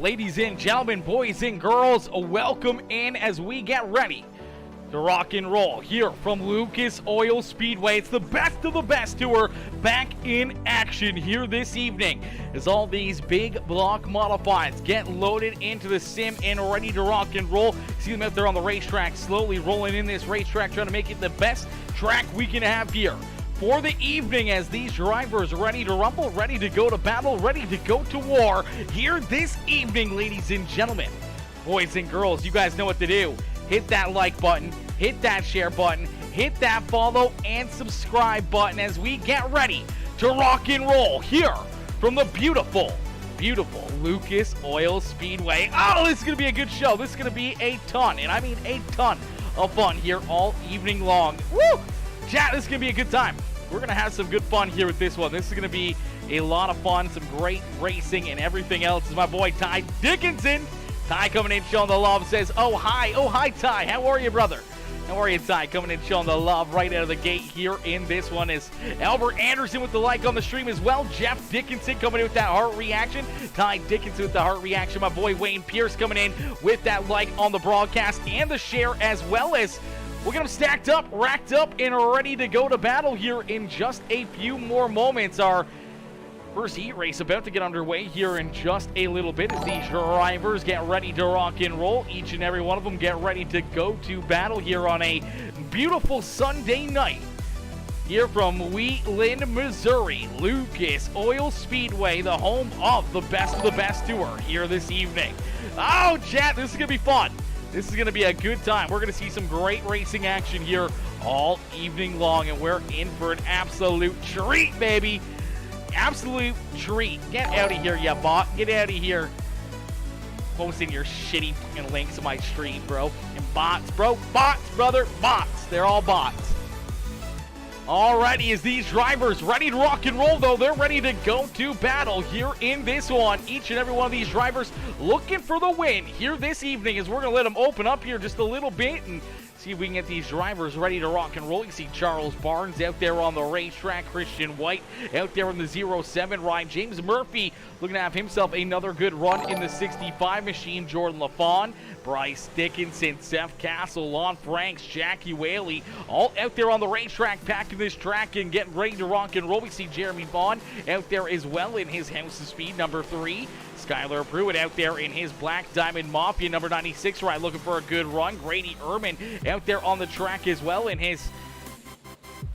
Ladies and gentlemen, boys and girls, welcome in as we get ready to rock and roll here from Lucas Oil Speedway. It's the best of the best tour back in action here this evening as all these big block modifieds get loaded into the sim and ready to rock and roll. See them out there on the racetrack, slowly rolling in this racetrack, trying to make it the best track we can have here for the evening as these drivers ready to rumble, ready to go to battle, ready to go to war here this evening, ladies and gentlemen. Boys and girls, you guys know what to do. Hit that like button, hit that share button, hit that follow and subscribe button as we get ready to rock and roll here from the beautiful Lucas Oil Speedway. Oh, this is going to be a good show. This is going to be a ton, and I mean a ton of fun here all evening long. Woo! Chat, this is going to be a good time. We're going to have some good fun here with this one. This is going to be a lot of fun, some great racing and everything else. This is my boy Ty Dickinson. Ty coming in showing the love, says, oh hi Ty, how are you, brother? How are you, Ty? Coming in showing the love right out of the gate here in this one is Albert Anderson with the like on the stream as well. Jeff Dickinson coming in with that heart reaction. Ty Dickinson with the heart reaction. My boy Wayne Pierce coming in with that like on the broadcast and the share, as well as we'll get them stacked up, racked up, and ready to go to battle here in just a few more moments. Our first heat race about to get underway here in just a little bit as these drivers get ready to rock and roll. Each and every one of them get ready to go to battle here on a beautiful Sunday night here from Wheatland, Missouri. Lucas Oil Speedway, the home of the best tour here this evening. Oh, chat, this is going to be fun. This is going to be a good time. We're going to see some great racing action here all evening long, and we're in for an absolute treat, baby. Absolute treat. Get out of here, you bot. Get out of here. Posting your shitty fucking links to my stream, bro. And bots, bro. Bots, brother. Bots. They're all bots. Alrighty, as these drivers ready to rock and roll, though, they're ready to go to battle here in this one. Each and every one of these drivers looking for the win here this evening as we're going to let them open up here just a little bit and see if we can get these drivers ready to rock and roll. You see Charles Barnes out there on the racetrack, Christian White out there in the 07 ride, James Murphy looking to have himself another good run in the 65 machine, Jordan LaFawn, Bryce Dickinson, Seth Castle, Lon Franks, Jackie Whaley, all out there on the racetrack, packing this track and getting ready to rock and roll. We see Jeremy Vaughn out there as well in his House of Speed number 3. Skylar Pruitt out there in his Black Diamond Mafia number 96 ride, looking for a good run. Grady Ehrman out there on the track as well in his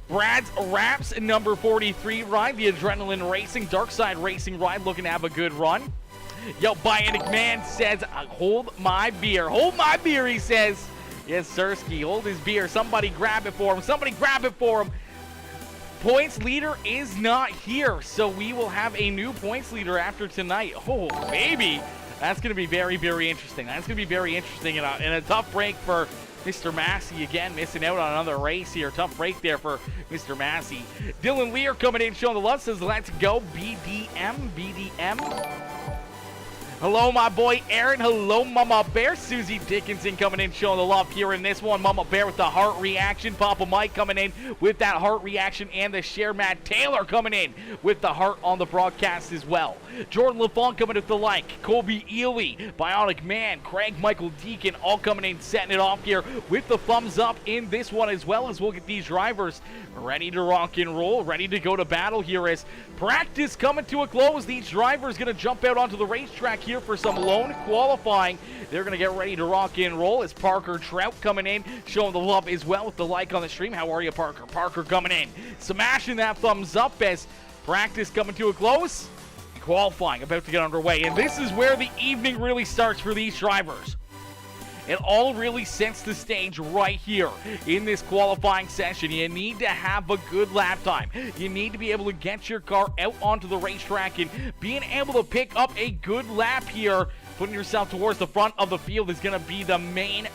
Brad's Raps number 43 ride. The Adrenaline Racing, Dark Side Racing ride, looking to have a good run. Yo, Bionic Man says, hold my beer. Hold my beer, he says. Yes, Sirski, hold his beer. Somebody grab it for him. Somebody grab it for him. Points leader is not here, so we will have a new points leader after tonight. Oh, baby. That's going to be very, very interesting. That's going to be very interesting and a tough break for Mr. Massey. Again, missing out on another race here. Tough break there for Mr. Massey. Dylan Lear coming in, showing the love, says, let's go, BDM. Hello, my boy Aaron. Hello, Mama Bear. Susie Dickinson coming in, showing the love here in this one. Mama Bear with the heart reaction. Papa Mike coming in with that heart reaction and the share. Matt Taylor coming in with the heart on the broadcast as well. Jordan LaFont coming with the like. Colby Ely, Bionic Man, Craig Michael Deacon all coming in, setting it off here with the thumbs up in this one, as well as we'll get these drivers ready to rock and roll, ready to go to battle here as practice coming to a close. These drivers going to jump out onto the racetrack here for some lone qualifying. They're going to get ready to rock and roll as Parker Trout coming in, showing the love as well with the like on the stream. How are you, Parker? Parker coming in, smashing that thumbs up as practice coming to a close. Qualifying about to get underway, and this is where the evening really starts for these drivers. It all really sets the stage right here in this qualifying session. You need to have a good lap time. You need to be able to get your car out onto the racetrack, and being able to pick up a good lap here, putting yourself towards the front of the field, is going to be the main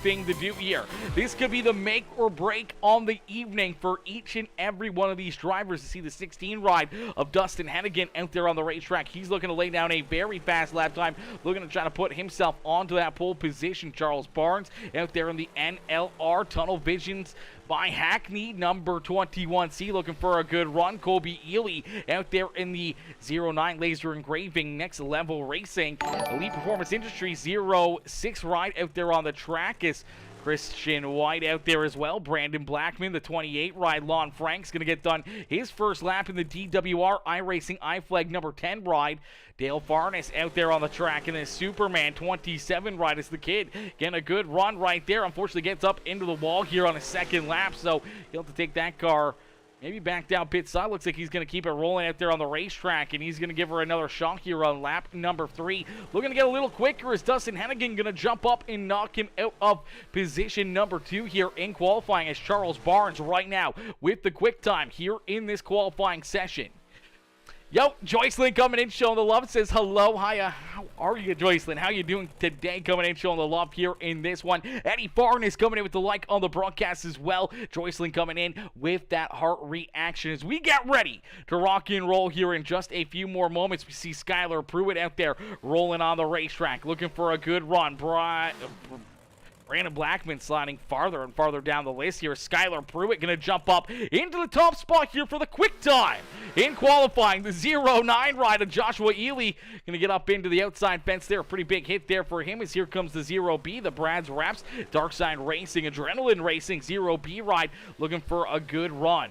thing to do here. This could be the make or break on the evening for each and every one of these drivers. To see the 16 ride of Dustin Hennigan out there on the racetrack. He's looking to lay down a very fast lap time, looking to try to put himself onto that pole position. Charles Barnes out there in the NLR Tunnel Visions by Hackney, number 21C, looking for a good run. Kobe Ely out there in the 09 laser engraving, Next Level Racing. Elite Performance Industries 06 ride out there on the track is Christian White out there as well. Brandon Blackman, the 28 ride. Lon Frank's going to get done his first lap in the DWR iRacing iFlag number 10 ride. Dale Farnes out there on the track in this Superman 27 ride is the kid. Getting a good run right there. Unfortunately gets up into the wall here on a second lap, so he'll have to take that car maybe back down pit side. Looks like he's going to keep it rolling out there on the racetrack, and he's going to give her another shot here on lap number 3. Looking to get a little quicker is Dustin Hennigan going to jump up and knock him out of position number 2 here in qualifying, as Charles Barnes right now with the quick time here in this qualifying session. Yo, Joycelyn coming in, showing the love. Says hello, hiya. How are you, Joycelyn? How you doing today? Coming in, showing the love here in this one. Eddie Farn is coming in with the like on the broadcast as well. Joycelyn coming in with that heart reaction as we get ready to rock and roll here in just a few more moments. We see Skylar Pruitt out there rolling on the racetrack, looking for a good run. Brandon Blackman sliding farther and farther down the list here. Skylar Pruitt going to jump up into the top spot here for the quick time. In qualifying, the 09 ride of Joshua Ely going to get up into the outside fence there. Pretty big hit there for him as here comes the 0B, the Brad's Raps, Darkside Racing, Adrenaline Racing, 0B ride looking for a good run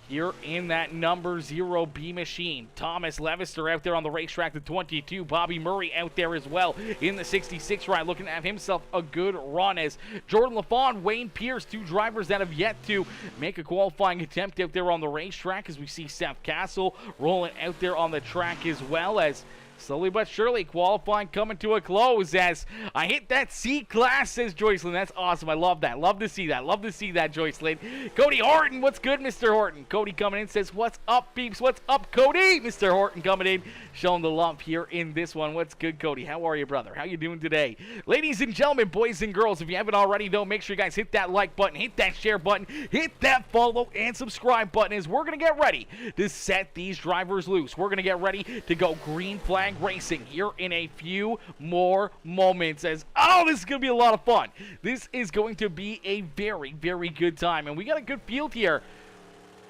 here in that number 0B machine. Thomas Levister out there on the racetrack, the 22. Bobby Murray out there as well in the 66 ride, looking to have himself a good run, as Jordan LaFawn, Wayne Pierce, 2 drivers that have yet to make a qualifying attempt out there on the racetrack, as we see Seth Castle rolling out there on the track, as well as slowly but surely qualifying coming to a close as I hit that C-class, says Joycelyn. That's awesome. I love that. Love to see that. Love to see that, Joycelyn. Cody Horton, what's good, Mr. Horton? Cody coming in says, what's up, peeps? What's up, Cody? Mr. Horton coming in, showing the love here in this one. What's good, Cody? How are you, brother? How you doing today? Ladies and gentlemen, boys and girls, if you haven't already, though, make sure you guys hit that like button, hit that share button, hit that follow and subscribe button, as we're going to get ready to set these drivers loose. We're going to get ready to go green flag racing here in a few more moments, as this is going to be a lot of fun. This is going to be a very, very good time, and we got a good field here.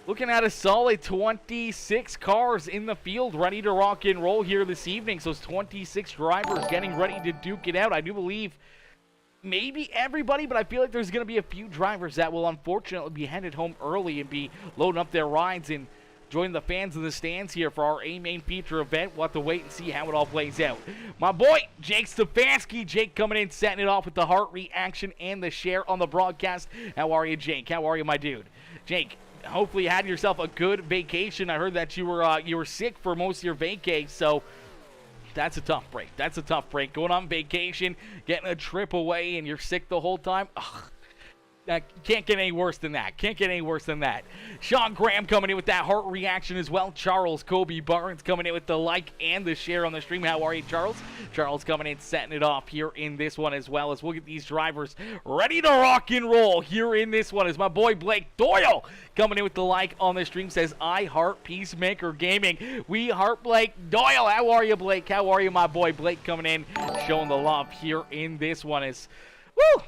Looking at a solid 26 cars in the field ready to rock and roll here this evening. So it's 26 drivers getting ready to duke it out. I do believe maybe everybody, but I feel like there's going to be a few drivers that will unfortunately be headed home early and be loading up their rides and join the fans in the stands here for our A-Main feature event. We'll have to wait and see how it all plays out. My boy, Jake Stefanski. Jake coming in, setting it off with the heart reaction and the share on the broadcast. How are you, Jake? How are you, my dude? Jake, hopefully you had yourself a good vacation. I heard that you were sick for most of your vacay, so that's a tough break. That's a tough break. Going on vacation, getting a trip away, and you're sick the whole time. Ugh. Can't get any worse than that. Can't get any worse than that. Sean Graham coming in with that heart reaction as well. Charles Kobe Barnes coming in with the like and the share on the stream. How are you, Charles? Charles coming in, setting it off here in this one as well, as we'll get these drivers ready to rock and roll here in this one. As my boy Blake Doyle coming in with the like on the stream, says, I heart Peacemaker Gaming. We heart Blake Doyle. How are you, Blake? How are you, my boy? Blake coming in, showing the love here in this one. Is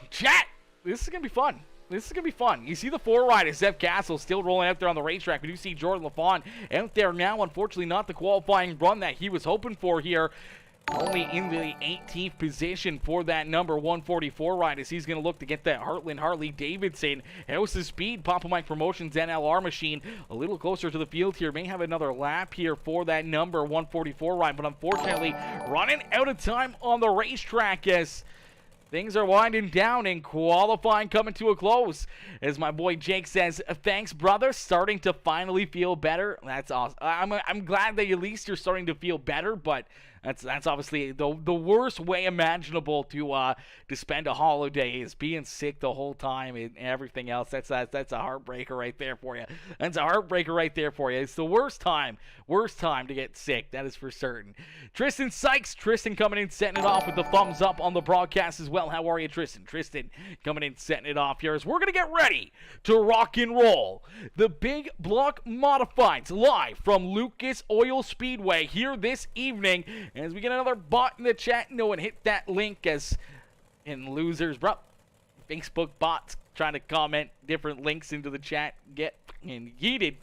chat. This is going to be fun. This is going to be fun. You see the 4 rider, Seth Castle, still rolling out there on the racetrack. We do see Jordan LaFawn out there now. Unfortunately, not the qualifying run that he was hoping for here. Only in the 18th position for that number 144 ride, as he's going to look to get that Heartland Harley Davidson House of Speed Papa Mike Promotions NLR machine a little closer to the field here. May have another lap here for that number 144 ride, but unfortunately running out of time on the racetrack as things are winding down and qualifying coming to a close. As my boy Jake says, thanks, brother. Starting to finally feel better. That's awesome. I'm glad that at least you're starting to feel better, but that's obviously the worst way imaginable to spend a holiday, is being sick the whole time and everything else. That's a heartbreaker right there for you. That's a heartbreaker right there for you. It's the worst time to get sick. That is for certain. Tristan Sykes, Tristan coming in, setting it off with the thumbs up on the broadcast as well. How are you, Tristan? Tristan coming in, setting it off here as we're gonna get ready to rock and roll the Big Block Modifieds live from Lucas Oil Speedway here this evening. As we get another bot in the chat, no one hit that link, as in losers, bro. Facebook bots trying to comment different links into the chat. Get yeeted.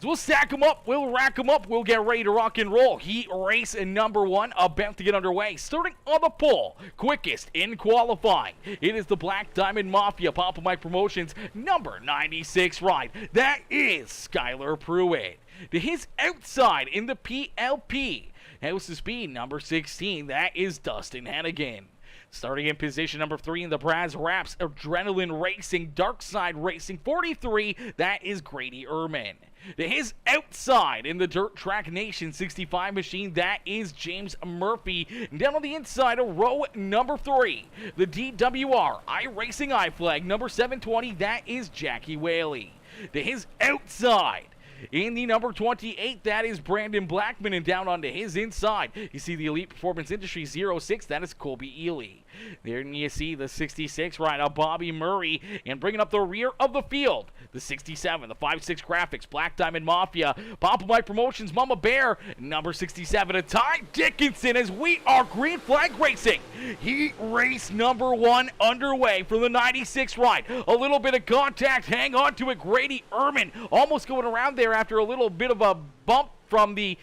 So we'll stack them up, we'll rack them up, we'll get ready to rock and roll. Heat race number 1 about to get underway. Starting on the pole, quickest in qualifying. It is the Black Diamond Mafia Papa Mike Promotions number 96 ride. That is Skylar Pruitt. To his outside in the PLP, House of Speed number 16, that is Dustin Hennigan. Starting in position number 3 in the Brass Wraps Adrenaline Racing Dark Side Racing 43, that is Grady Ehrman. To his outside in the Dirt Track Nation 65 machine, that is James Murphy. Down on the inside of row number 3, the DWR iRacing iFlag number 720, that is Jackie Whaley. To his outside in the number 28, that is Brandon Blackman, and down onto his inside, you see the Elite Performance Industry 06, that is Colby Ely. There you see the 66 rider Bobby Murray, and bringing up the rear of the field, the 67, the 5.6 Graphics, Black Diamond Mafia, Papa Mike Promotions, Mama Bear, number 67, a Ty Dickinson, as we are Green Flag Racing. Heat race number 1 underway for the 96 ride. A little bit of contact, hang on to it, Grady Ehrman, almost going around there after a little bit of a bump from the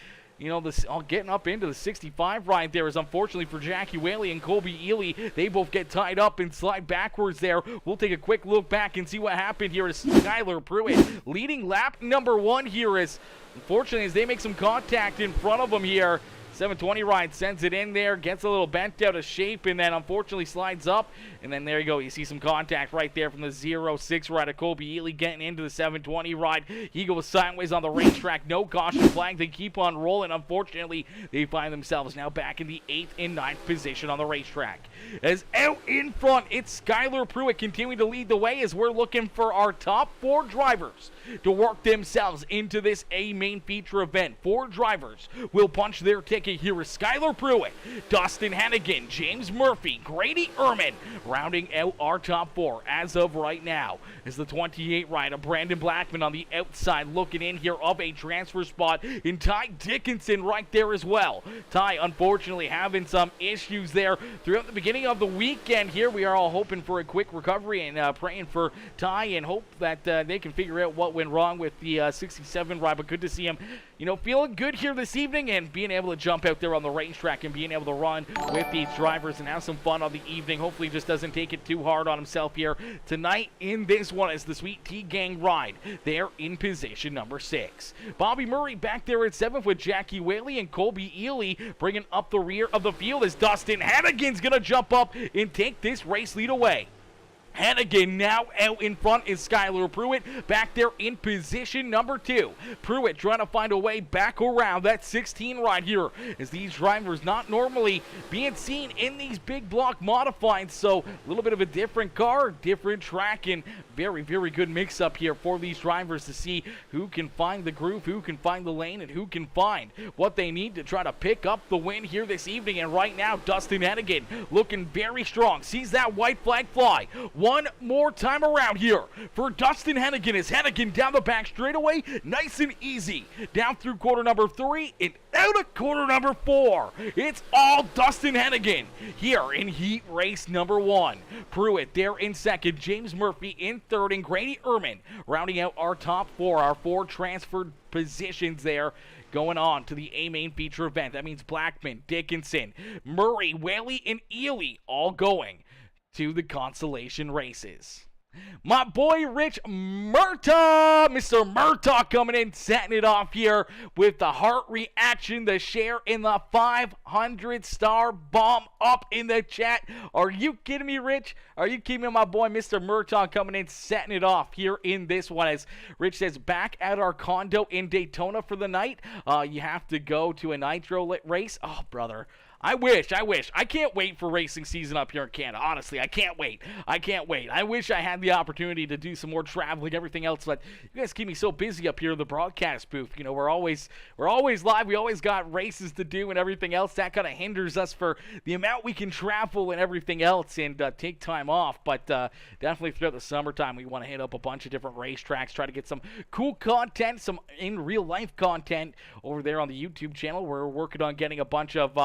getting up into the 65 ride there is unfortunately for Jackie Whaley and Colby Ely. They both get tied up and slide backwards there. We'll take a quick look back and see what happened here as Skylar Pruitt leading lap number 1 here as unfortunately as they make some contact in front of them here. 720 ride sends it in there, gets a little bent out of shape, and then unfortunately slides up. And then there you go. You see some contact right there from the 06 rider, Colby Ely, getting into the 720 ride. He goes sideways on the racetrack. No caution flag. They keep on rolling. Unfortunately, they find themselves now back in the 8th and 9th position on the racetrack. As out in front, it's Skylar Pruitt continuing to lead the way as we're looking for our top 4 drivers to work themselves into this A main feature event. 4 drivers will punch their ticket. Here is Skylar Pruitt, Dustin Hennigan, James Murphy, Grady Ehrman, rounding out our top 4 as of right now. Is the 28 rider Brandon Blackman on the outside looking in here of a transfer spot, and Ty Dickinson right there as well. Ty unfortunately having some issues there throughout the beginning of the weekend here. We are all hoping for a quick recovery and praying for Ty and hope that they can figure out what went wrong with the 67 ride, but good to see him, feeling good here this evening and being able to jump out there on the racetrack and being able to run with these drivers and have some fun on the evening. Hopefully just doesn't take it too hard on himself here tonight in this one as the Sweet Tea Gang ride. They're in position number 6. Bobby Murray back there at 7th with Jackie Whaley and Colby Ely bringing up the rear of the field as Dustin Hennigan's going to jump up and take this race lead away. Hennigan now out in front is Skylar Pruitt back there in position number 2. Pruitt trying to find a way back around that 16 right here as these drivers not normally being seen in these big block modifieds, so a little bit of a different car, different track, and very, very good mix-up here for these drivers to see who can find the groove, who can find the lane, and who can find what they need to try to pick up the win here this evening. And right now, Dustin Hennigan looking very strong. Sees that white flag fly. One more time around here for Dustin Hennigan as Hennigan down the back straightaway, nice and easy. Down through quarter number 3 and out of quarter number 4. It's all Dustin Hennigan here in heat race number 1. Pruitt there in second, James Murphy in third, and Grady Ehrman rounding out our top 4, our 4 transferred positions there. Going on to the A main feature event. That means Blackman, Dickinson, Murray, Whaley, and Ely all going to the consolation races. My boy Rich Murtaugh, Mr. Murtaugh coming in, setting it off here with the heart reaction, the share in the 500-star bomb up in the chat. Are you kidding me, Rich? Are you kidding me? My boy Mr. Murtaugh coming in, setting it off here in this one. As Rich says, back at our condo in Daytona for the night. You have to go to a nitro race. Oh, brother. I wish. I can't wait for racing season up here in Canada. Honestly, I can't wait. I wish I had the opportunity to do some more traveling, everything else, but you guys keep me so busy up here in the broadcast booth. We're always live. We always got races to do and everything else. That kind of hinders us for the amount we can travel and everything else and take time off. But definitely throughout the summertime, we want to hit up a bunch of different racetracks, try to get some cool content, some in real life content over there on the YouTube channel. We're working on getting a bunch of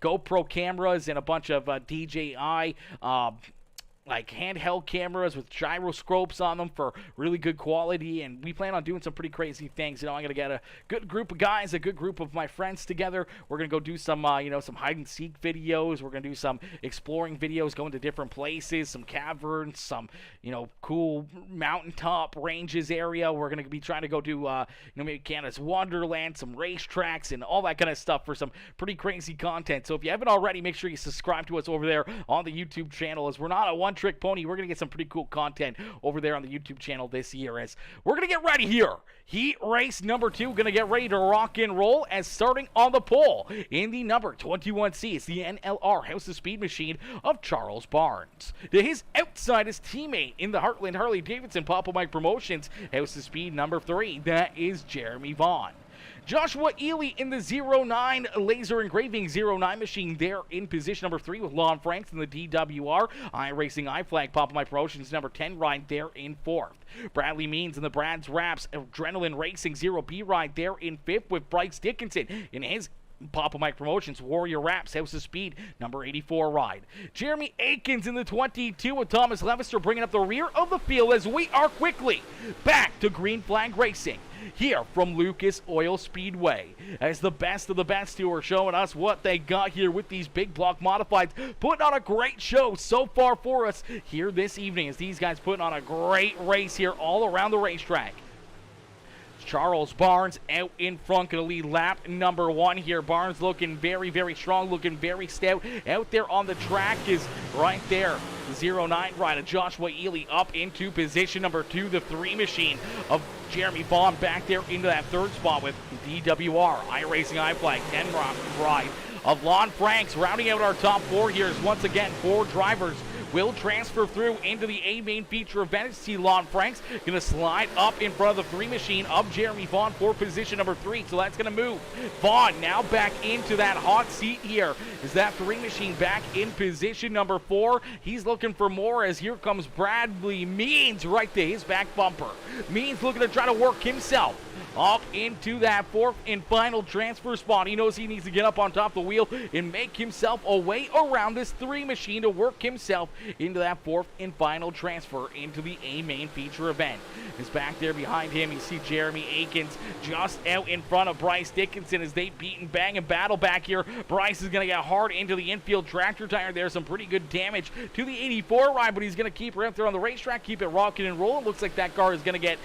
GoPro cameras and a bunch of DJI like handheld cameras with gyroscopes on them for really good quality, and we plan on doing some pretty crazy things. I'm gonna get a good group of guys, a good group of my friends together. We're gonna go do some some hide and seek videos. We're gonna do some exploring videos, going to different places, some caverns, some cool mountaintop ranges area. We're gonna be trying to go do maybe Canada's Wonderland, some racetracks, and all that kind of stuff for some pretty crazy content. So if you haven't already, make sure you subscribe to us over there on the YouTube channel, as we're not a one-trick pony. We're going to get some pretty cool content over there on the YouTube channel this year, as we're going to get ready here. Heat race number 2, going to get ready to rock and roll, as starting on the pole in the number 21C, it's the NLR House of Speed machine of Charles Barnes. To his outside, his teammate in the Heartland Harley-Davidson Papa Mike Promotions House of Speed number 3, that is Jeremy Vaughn. Joshua Ely in the 09 laser engraving 09 machine there in position number 3 with Lon Franks in the DWR. iRacing iFlag Papa Mike Promotions number 10 ride there in 4th. Bradley Means in the Brad's Wraps Adrenaline Racing 0B ride there in 5th with Bryce Dickinson in his Papa Mike Promotions Warrior Wraps House of Speed number 84 ride. Jeremy Akins in the 22 with Thomas Levister bringing up the rear of the field, as we are quickly back to Green Flag Racing here from Lucas Oil Speedway, as the best of the best who are showing us what they got here with these big block modifieds, putting on a great show so far for us here this evening, as these guys putting on a great race here all around the racetrack. Charles Barnes out in front, going to lead lap number 1 here. Barnes looking very, very strong, looking very stout. Out there on the track is right there, the 09 rider, Joshua Ely, up into position number 2. The 3 machine of Jeremy Vaughn back there into that 3rd spot with DWR, iRacing iFlag, 10 ride of Lon Franks. Rounding out our top 4 here is once again 4 drivers will transfer through into the A main feature event. See Lon Franks going to slide up in front of the 3 machine of Jeremy Vaughn for position number 3. So that's going to move Vaughn now back into that hot seat here. Is that 3 machine back in position number 4? He's looking for more, as here comes Bradley Means right to his back bumper. Means looking to try to work himself up into that 4th and final transfer spot. He knows he needs to get up on top of the wheel and make himself a way around this 3 machine to work himself into that 4th and final transfer into the A main feature event. Is back there behind him. You see Jeremy Akins just out in front of Bryce Dickinson as they beat and bang and battle back here. Bryce is going to get hard into the infield tractor tire. There's some pretty good damage to the 84 ride, but he's going to keep her out there on the racetrack, keep it rocking and rolling. Looks like that car is going to get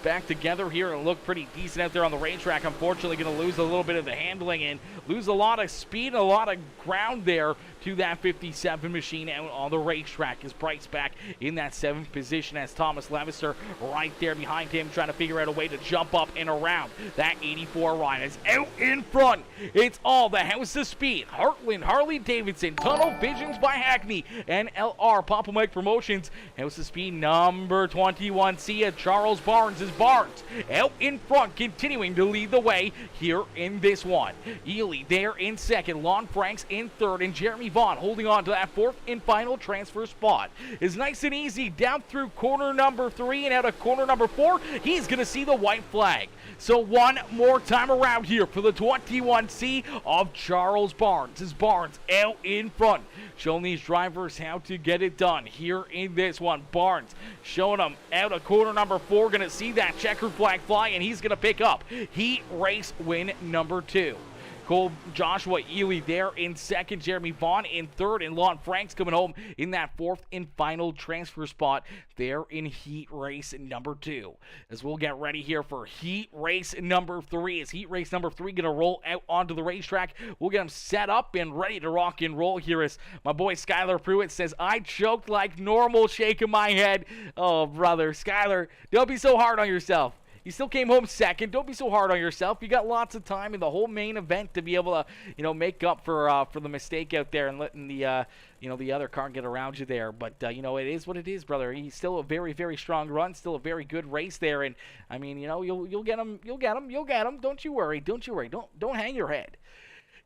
back together here and look pretty decent out there on the racetrack. Unfortunately, going to lose a little bit of the handling and lose a lot of speed, a lot of ground there to that 57 machine out on the racetrack. Is Bryce back in that 7th position, as Thomas Levister right there behind him trying to figure out a way to jump up and around that 84 ride. Is out in front. It's all the House of Speed, Heartland Harley-Davidson, Tunnel Visions by Hackney, NLR Papa Mike Promotions House of Speed number 21. See ya, Charles Barnes. Barnes out in front, continuing to lead the way here in this one. Ely there in 2nd, Lon Franks in 3rd, and Jeremy Vaughn holding on to that 4th and final transfer spot. Is nice and easy down through corner number 3 and out of corner number 4. He's going to see the white flag. So one more time around here for the 21C of Charles Barnes. Is Barnes out in front, showing these drivers how to get it done here in this one. Barnes showing them out of corner number 4, going to see that checkered flag fly, and he's going to pick up heat race win number 2. Joshua Ely there in 2nd, Jeremy Vaughn in 3rd, and Lon Franks coming home in that 4th and final transfer spot there in heat race number 2. As we'll get ready here for heat race number 3. Is heat race number 3 going to roll out onto the racetrack? We'll get them set up and ready to rock and roll here, as my boy Skylar Pruitt says, I choked like normal, shaking my head. Oh, brother, Skylar, don't be so hard on yourself. You still came home 2nd. Don't be so hard on yourself. You got lots of time in the whole main event to be able to, make up for the mistake out there and letting the, the other car get around you there. But it is what it is, brother. He's still a very, very strong run. Still a very good race there. And I mean, you'll get him. You'll get him. You'll get him. Don't you worry. Don't you worry. Don't hang your head.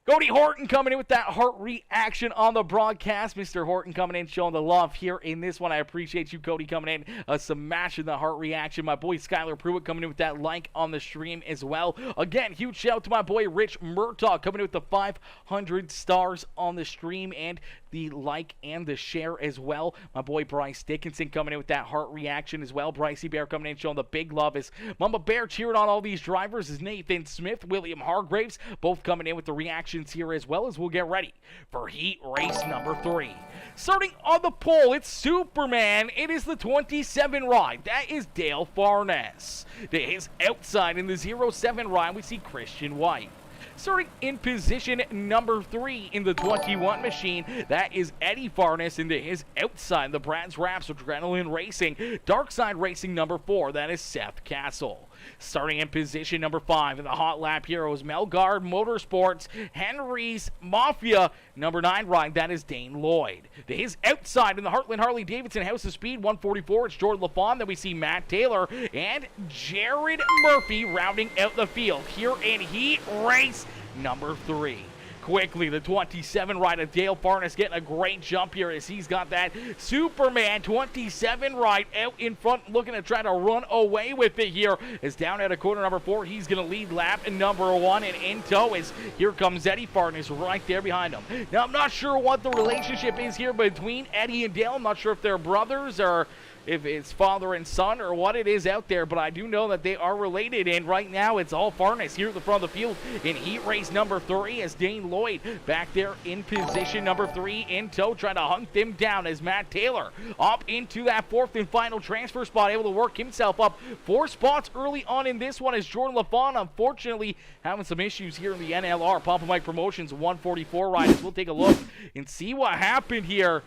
Cody Horton coming in with that heart reaction on the broadcast. Mr. Horton coming in, showing the love here in this one. I appreciate you, Cody, coming in, smashing the heart reaction. My boy Skylar Pruitt coming in with that like on the stream as well. Again, huge shout out to my boy Rich Murtaugh coming in with the 500 stars on the stream and the like and the share as well. My boy Bryce Dickinson coming in with that heart reaction as well. Brycey Bear coming in, showing the big love as Mama Bear cheering on all these drivers as Nathan Smith, William Hargraves, both coming in with the reaction here as well as we'll get ready for heat race number 3. Starting on the pole, it's Superman. It is the 27 ride. That is Dale Farnes. To his outside in the 07 ride, we see Christian White. Starting in position number 3 in the 21 machine, that is Eddie Farnes. Into his outside, the Brad's Raps Adrenaline Racing. Dark Side Racing number 4, that is Seth Castle. Starting in position number 5 in the Hot Lap Heroes, Melgard Motorsports, Henry's Mafia, number 9 ride, that is Dane Lloyd. To his outside in the Heartland Harley Davidson House of Speed 144, it's Jordan LaFawn. Then we see Matt Taylor and Jared Murphy rounding out the field here in heat race number 3. Quickly, the 27 ride of Dale Farnes getting a great jump here as he's got that Superman 27 ride out in front, looking to try to run away with it here. As down at a corner number 4, he's going to lead lap number 1, and in tow is here comes Eddie Farnes right there behind him. Now, I'm not sure what the relationship is here between Eddie and Dale. I'm not sure if they're brothers or if it's father and son or what it is out there, but I do know that they are related, and right now it's all Farnes here at the front of the field in heat race number 3 as Dane Lloyd back there in position number 3 in tow, trying to hunt them down as Matt Taylor up into that 4th and final transfer spot, able to work himself up 4 spots early on in this one as Jordan LaFawn, unfortunately, having some issues here in the NLR Papa Mike Promotions 144 riders. We'll take a look and see what happened here.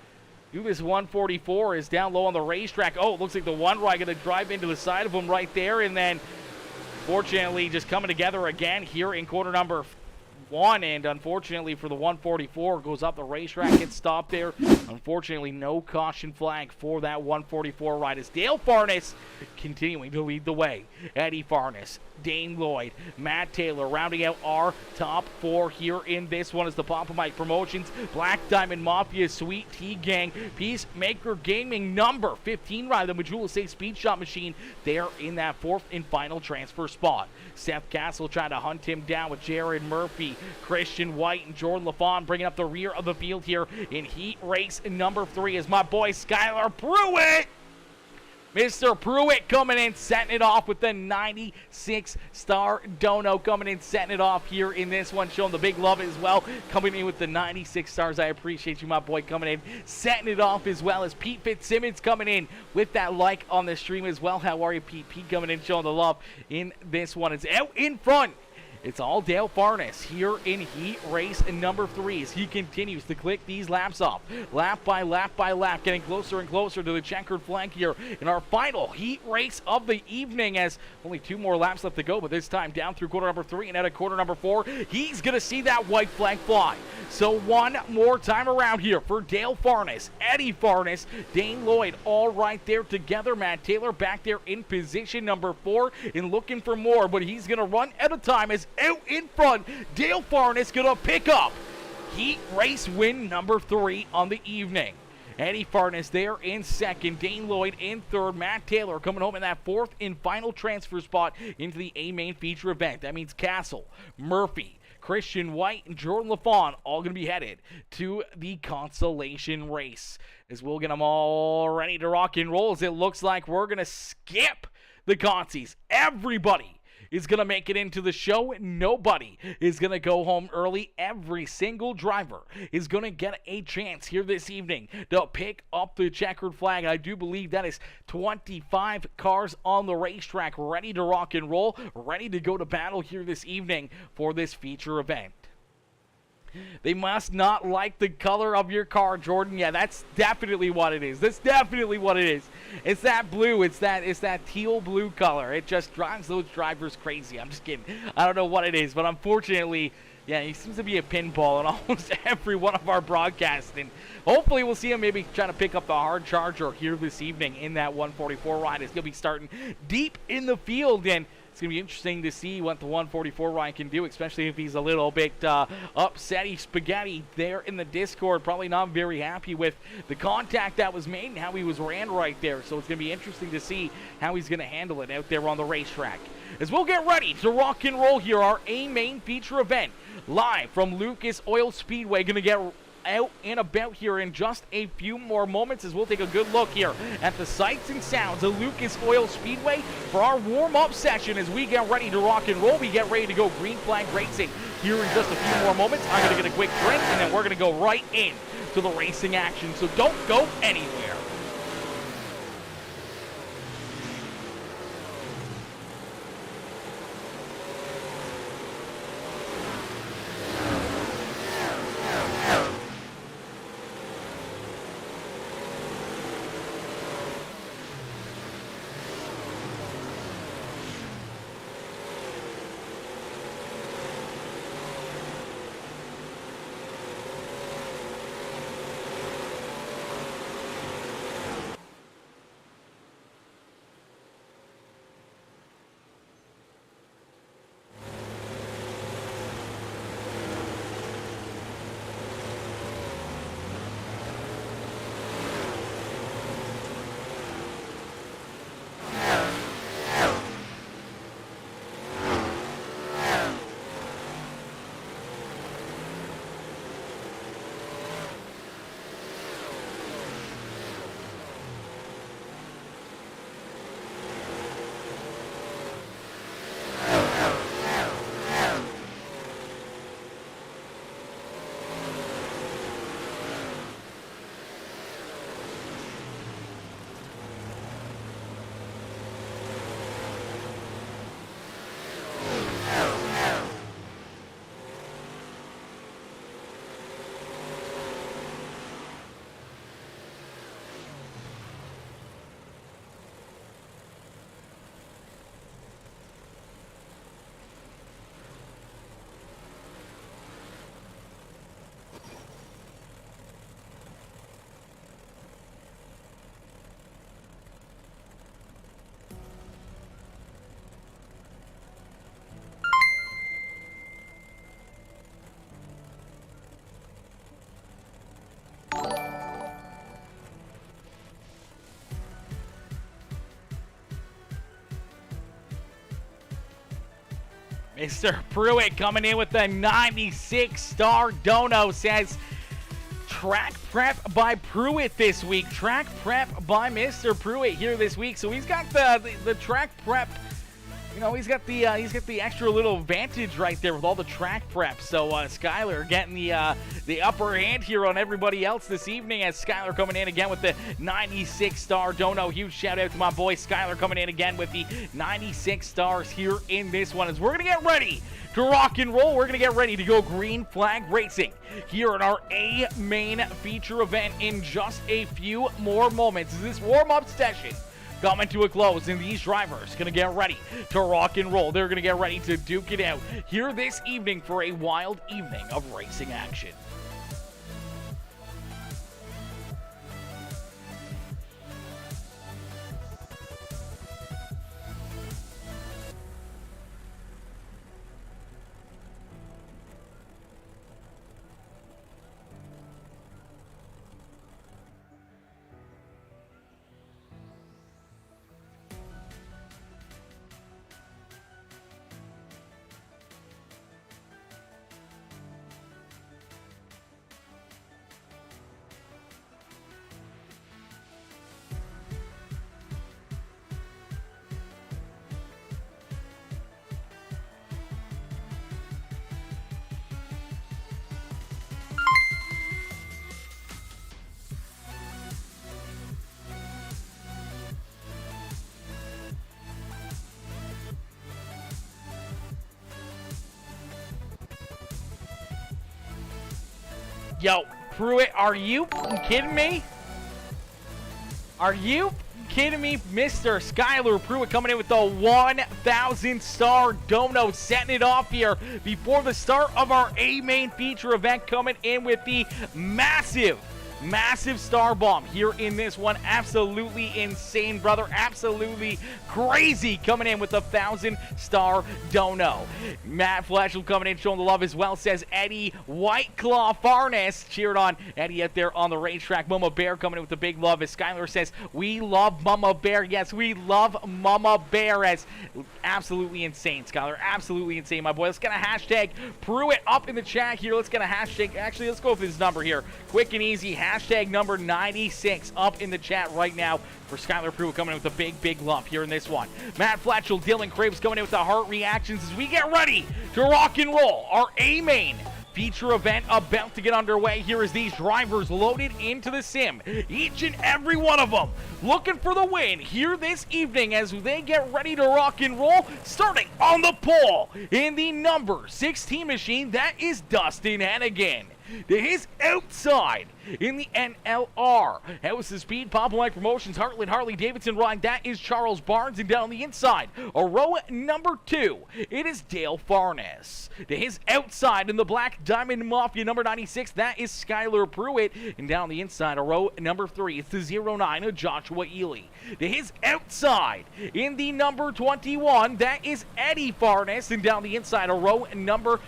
This 144 is down low on the racetrack. Oh, it looks like the one ride going to drive into the side of him right there. And then, fortunately, just coming together again here in corner number 1. And unfortunately for the 144, goes up the racetrack, gets stopped there. Unfortunately, no caution flag for that 144 ride as Dale Farnes continuing to lead the way. Eddie Farnes, Dane Lloyd, Matt Taylor rounding out our top 4 here in this one as the Papa Mike Promotions, Black Diamond Mafia, Sweet Tea Gang, Peacemaker Gaming number 15 ride, the Majula Safe Speed Shot Machine there in that 4th and final transfer spot. Seth Castle trying to hunt him down with Jared Murphy, Christian White, and Jordan LaFawn bringing up the rear of the field here in heat race number 3 as my boy Skylar Pruitt. Mr. Pruitt coming in, setting it off with the 96-star dono, coming in, setting it off here in this one, showing the big love as well, coming in with the 96 stars. I appreciate you, my boy, coming in, setting it off as well as Pete Fitzsimmons coming in with that like on the stream as well. How are you, Pete? Pete coming in, showing the love in this one. It's out in front. It's all Dale Farnes here in heat race number 3 as he continues to click these laps off. Lap by lap by lap, getting closer and closer to the checkered flag here in our final heat race of the evening as only 2 more laps left to go, but this time down through corner number 3 and out of corner number 4, he's going to see that white flag fly. So one more time around here for Dale Farnes, Eddie Farnes, Dane Lloyd, all right there together. Matt Taylor back there in position number 4 and looking for more, but he's going to run out of time as out in front, Dale Farnes going to pick up heat race win number 3 on the evening. Eddie Farnes there in 2nd, Dane Lloyd in 3rd, Matt Taylor coming home in that 4th and final transfer spot into the A main feature event. That means Castle, Murphy, Christian White, and Jordan LaFawn all going to be headed to the consolation race. As we'll get them all ready to rock and roll, as it looks like we're going to skip the consies. Everybody is going to make it into the show. Nobody is going to go home early. Every single driver is going to get a chance here this evening to pick up the checkered flag. I do believe that is 25 cars on the racetrack ready to rock and roll, ready to go to battle here this evening for this feature event. They must not like the color of your car, Jordan. Yeah, that's definitely what it is. That's definitely what it is. It's that blue. It's that teal blue color. It just drives those drivers crazy. I'm just kidding. I don't know what it is, but unfortunately, yeah, he seems to be a pinball in almost every one of our broadcasts. And hopefully we'll see him maybe trying to pick up the hard charger here this evening in that 144 ride. It's going to be starting deep in the field. And It's going to be interesting to see what the 144 Ryan can do, especially if he's a little bit upsetty. Spaghetti there in the Discord, probably not very happy with the contact that was made and how he was ran right there. So it's going to be interesting to see how he's going to handle it out there on the racetrack. As we'll get ready to rock and roll here, our A main feature event, live from Lucas Oil Speedway, going to get out and about here in just a few more moments as we'll take a good look here at the sights and sounds of Lucas Oil Speedway for our warm-up session as we get ready to rock and roll. We get ready to go green flag racing here in just a few more moments. I'm going to get a quick drink and then we're going to go right in to the racing action, so don't go anywhere. Mr. Pruitt coming in with the 96 star dono, says track prep by Pruitt this week. Track prep by Mr. Pruitt here this week. So he's got the track prep. You know, he's got the extra little advantage right there with all the track prep. So Skyler getting the upper hand here on everybody else this evening, as Skyler coming in again with the 96 star dono. Huge shout out to my boy Skyler coming in again with the 96 stars here in this one. As we're gonna get ready to rock and roll, we're gonna get ready to go green flag racing here in our A main feature event in just a few more moments. As this warm up session coming to a close, and these drivers gonna get ready to rock and roll. They're gonna get ready to duke it out here this evening for a wild evening of racing action. Yo, Pruitt, are you kidding me? Are you kidding me? Mr. Skyler Pruitt coming in with the 1,000 star dono, setting it off here before the start of our A main feature event, coming in with the massive Massive star bomb here in this one. Absolutely insane, brother. Absolutely crazy coming in with a 1,000-star dono. Matt Fletchel coming in showing the love as well, says Eddie Whiteclaw Farnes. Cheered on Eddie out there on the racetrack. Mama Bear coming in with the big love as Skylar says, we love Mama Bear. Yes, we love Mama Bear. As absolutely insane, Skylar. Absolutely insane, my boy. Let's get a hashtag Pruitt up in the chat here. Let's get a hashtag. Actually, let's go with this number here. Quick and easy. Hashtag number 96 up in the chat right now for Skylar Pruitt coming in with a big love here in this one. Matt Fletchel, Dylan Cribs coming in with the heart reactions as we get ready to rock and roll. Our A-Main feature event about to get underway. Here is these drivers loaded into the sim. Each and every one of them looking for the win here this evening as they get ready to rock and roll. Starting on the pole in the number 16 machine, that is Dustin Hennigan. To his outside in the NLR. House of Speed, Pop Mike Promotions, Heartland Harley Davidson ride. That is Charles Barnes. And down the inside, a row number 2, it is Dale Farnes. To his outside in the Black Diamond Mafia number 96, that is Skylar Pruitt. And down the inside, a row number 3, it's the 09 of Joshua Ely. To his outside in the number 21, that is Eddie Farnes. And down the inside, a row number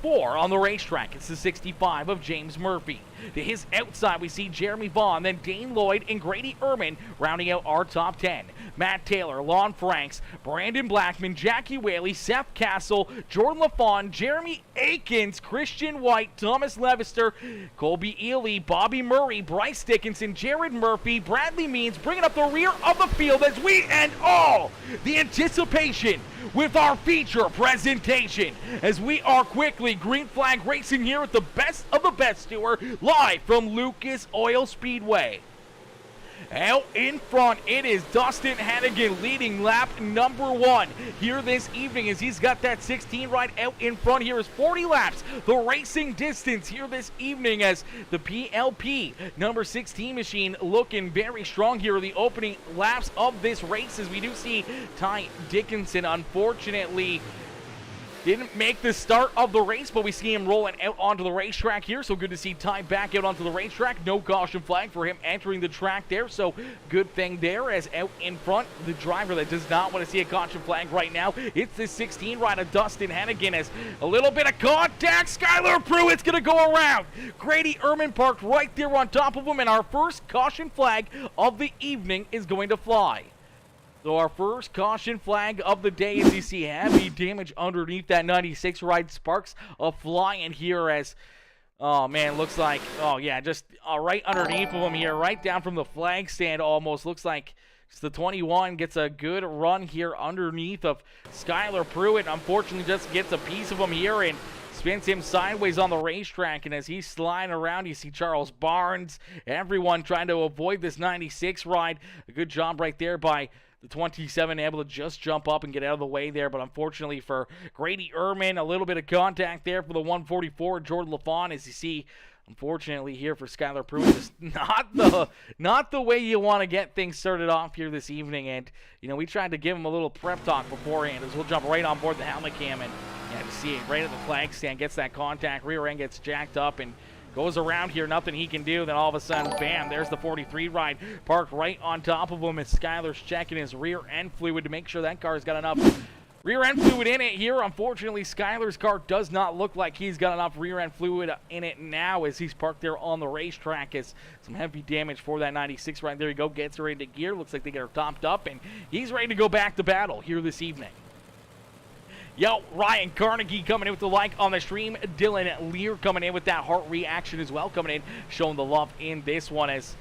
4 on the racetrack. It's the 65 of James Murphy. To his outside, we see Jeremy Vaughn, then Dane Lloyd and Grady Ehrman rounding out our top 10. Matt Taylor, Lon Franks, Brandon Blackman, Jackie Whaley, Seth Castle, Jordan LaFawn, Jeremy Akins, Christian White, Thomas Levister, Colby Ely, Bobby Murray, Bryce Dickinson, Jared Murphy, Bradley Means bringing up the rear of the field as we end all the anticipation with our feature presentation as we are quickly green flag racing here at the best of the best tour live from Lucas Oil Speedway. Out in front, it is Dustin Hennigan leading lap number 1 here this evening as he's got that 16 right out in front. Here is 40 laps, the racing distance here this evening as the PLP number 16 machine looking very strong here. The opening laps of this race as we do see Ty Dickinson unfortunately didn't make the start of the race, but we see him rolling out onto the racetrack here. So good to see Ty back out onto the racetrack. No caution flag for him entering the track there. So good thing there as out in front, the driver that does not want to see a caution flag right now. It's the 16 ride of Dustin Hennigan as a little bit of contact. Skylar Pruitt's going to go around. Grady Ehrman parked right there on top of him, and our first caution flag of the evening is going to fly. So our first caution flag of the day is you see heavy damage underneath that 96 ride. Sparks are flying here as, oh man, looks like, oh yeah, just right underneath of him here, right down from the flag stand almost. Looks like just the 21 gets a good run here underneath of Skylar Pruitt. Unfortunately, just gets a piece of him here and spins him sideways on the racetrack, and as he's sliding around, you see Charles Barnes, everyone trying to avoid this 96 ride. A good job right there by the 27, able to just jump up and get out of the way there, but unfortunately for Grady Ehrman, a little bit of contact there for the 144, Jordan LaFawn, as you see, unfortunately here for Skylar Pruitt, just not the way you want to get things started off here this evening, and, you know, we tried to give him a little prep talk beforehand, as we'll jump right on board the helmet cam, and, yeah, you see it right at the flag stand, gets that contact, rear end gets jacked up, and goes around here, nothing he can do. Then all of a sudden, bam, there's the 43 ride parked right on top of him as Skylar's checking his rear end fluid to make sure that car's got enough rear end fluid in it here. Unfortunately, Skylar's car does not look like he's got enough rear end fluid in it now as he's parked there on the racetrack. As some heavy damage for that 96 right there. You go, gets her into gear. Looks like they get her topped up, and he's ready to go back to battle here this evening. Yo, Ryan Carnegie coming in with the like on the stream. Dylan Lear coming in with that heart reaction as well. Coming in, showing the love in this one as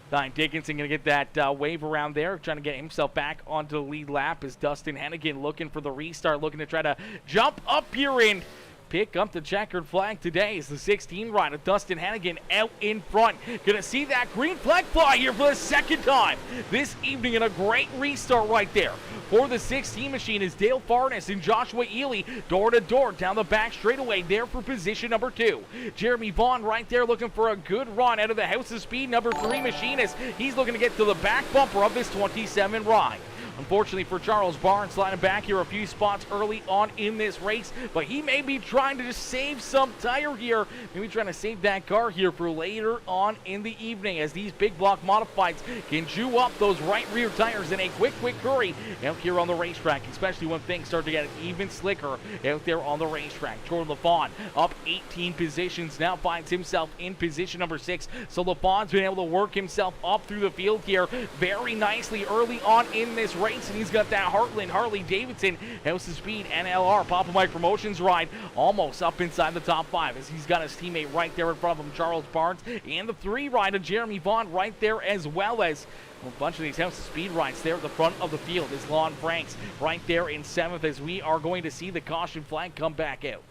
Ty Dickinson going to get that wave around there. Trying to get himself back onto the lead lap as Dustin Hennigan looking for the restart. Looking to try to jump up here and pick up the checkered flag today is the 16 ride of Dustin Hennigan out in front. Gonna see that green flag fly here for the second time this evening, and a great restart right there for the 16 machine is Dale Farnes and Joshua Ely door to door down the back straightaway there for position number 2. Jeremy Vaughn right there looking for a good run out of the House of Speed number 3 machine as he's looking to get to the back bumper of this 27 ride. Unfortunately for Charles Barnes, sliding back here a few spots early on in this race, but he may be trying to just save some tire here, maybe trying to save that car here for later on in the evening, as these big block modifieds can chew up those right rear tires in a quick hurry out here on the racetrack, especially when things start to get even slicker out there on the racetrack. Jordan LaFawn up 18 positions, now finds himself in position number 6. So LaFawn's been able to work himself up through the field here very nicely early on in this race, and he's got that Heartland Harley-Davidson House of Speed NLR Papa Mike Promotions ride almost up inside the top 5, as he's got his teammate right there in front of him, Charles Barnes, and the 3 ride of Jeremy Vaughn right there, as well as a bunch of these House of Speed rides there at the front of the field. Is Lon Franks right there in 7th, as we are going to see the caution flag come back out.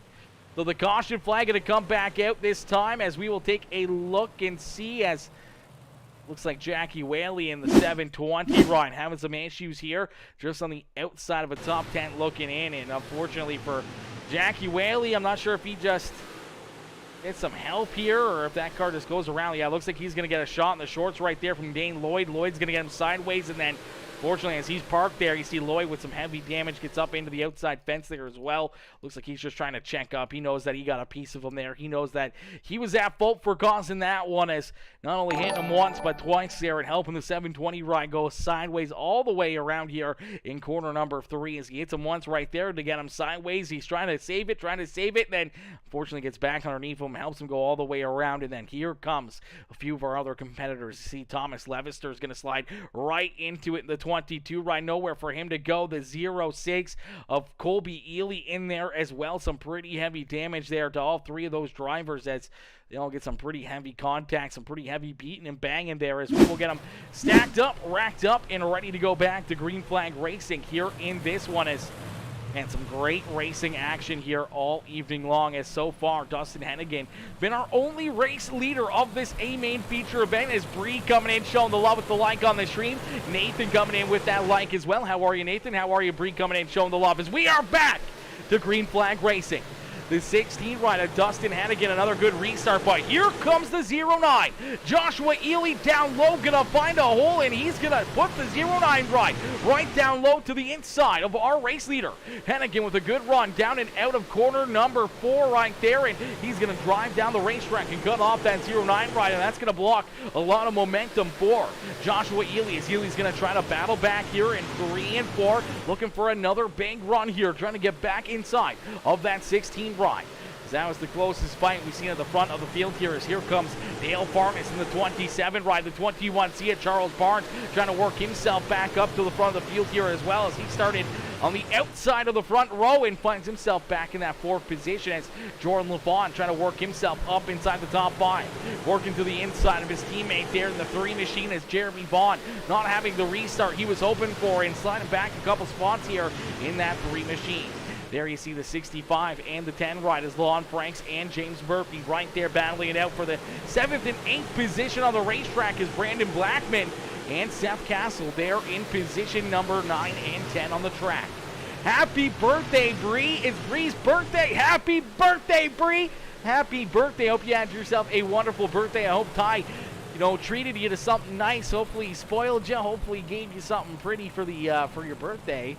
So the caution flag going to come back out this time, as we will take a look and see, as looks like Jackie Whaley in the 720 ride having some issues here just on the outside of a top 10 looking in, and unfortunately for Jackie Whaley, I'm not sure if he just get some help here or if that car just goes around. Yeah, it looks like he's going to get a shot in the shorts right there from Dane Lloyd. Lloyd's going to get him sideways, and then fortunately, as he's parked there, you see Lloyd with some heavy damage gets up into the outside fence there as well. Looks like he's just trying to check up. He knows that he got a piece of him there. He knows that he was at fault for causing that one, as not only hitting him once but twice there and helping the 720 ride go sideways all the way around here in corner number 3, as he hits him once right there to get him sideways. He's trying to save it, then unfortunately gets back underneath him, helps him go all the way around, and then here comes a few of our other competitors. See Thomas Levister is going to slide right into it in the 22 ride, nowhere for him to go. The 06 of Colby Ely in there as well. Some pretty heavy damage there to all 3 of those drivers, as they all get some pretty heavy contact, some pretty heavy beating and banging there, as we will get them stacked up, racked up, and ready to go back to green flag racing here in this one. And some great racing action here all evening long, as so far Dustin Hennigan been our only race leader of this A-main feature event, as Bree coming in showing the love with the like on the stream. Nathan coming in with that like as well. How are you, Nathan? How are you, Bree, coming in showing the love, as we are back to green flag racing. The 16 ride of Dustin Hennigan, another good restart, but here comes the 09. Joshua Ely down low, gonna find a hole, and he's gonna put the 09 ride right down low to the inside of our race leader. Hennigan with a good run down and out of corner number 4 right there, and he's gonna drive down the racetrack and cut off that 09 ride, and that's gonna block a lot of momentum for Joshua Ely, as Ely's gonna try to battle back here in 3 and 4, looking for another big run here, trying to get back inside of that 16 ride. That was the closest fight we've seen at the front of the field here, as here comes Dale Farnes in the 27 ride. The 21 see it, Charles Barnes trying to work himself back up to the front of the field here, as well as he started on the outside of the front row and finds himself back in that 4th position, as Jordan LaFawn trying to work himself up inside the top 5, working to the inside of his teammate there in the 3 machine, as Jeremy Vaughn not having the restart he was hoping for and sliding back a couple spots here in that 3 machine. There you see the 65 and the 10 ride, as Lon Franks and James Murphy right there battling it out for the 7th and 8th position on the racetrack, as Brandon Blackman and Seth Castle there in position number 9 and 10 on the track. Happy birthday, Bree. It's Bree's birthday. Happy birthday, Bree. Happy birthday. Hope you had yourself a wonderful birthday. I hope Ty, treated you to something nice. Hopefully he spoiled you. Hopefully he gave you something pretty for your birthday.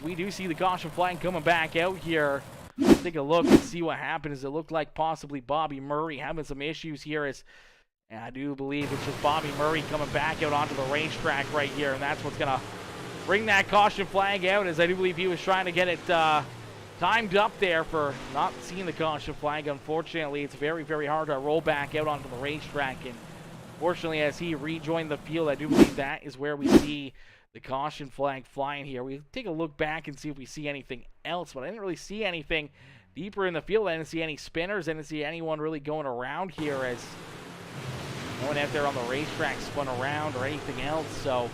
We do see the caution flag coming back out here. Let's take a look and see what happened. As it looked like possibly Bobby Murray having some issues here, and I do believe it's just Bobby Murray coming back out onto the racetrack right here, and that's what's going to bring that caution flag out, as I do believe he was trying to get it timed up there for not seeing the caution flag. Unfortunately, it's very, very hard to roll back out onto the racetrack, and fortunately, as he rejoined the field, I do believe that is where we see the caution flag flying here. We take a look back and see if we see anything else, but I didn't really see anything deeper in the field. I didn't see any spinners. I didn't see anyone really going around here, as no one out there on the racetrack spun around or anything else. So,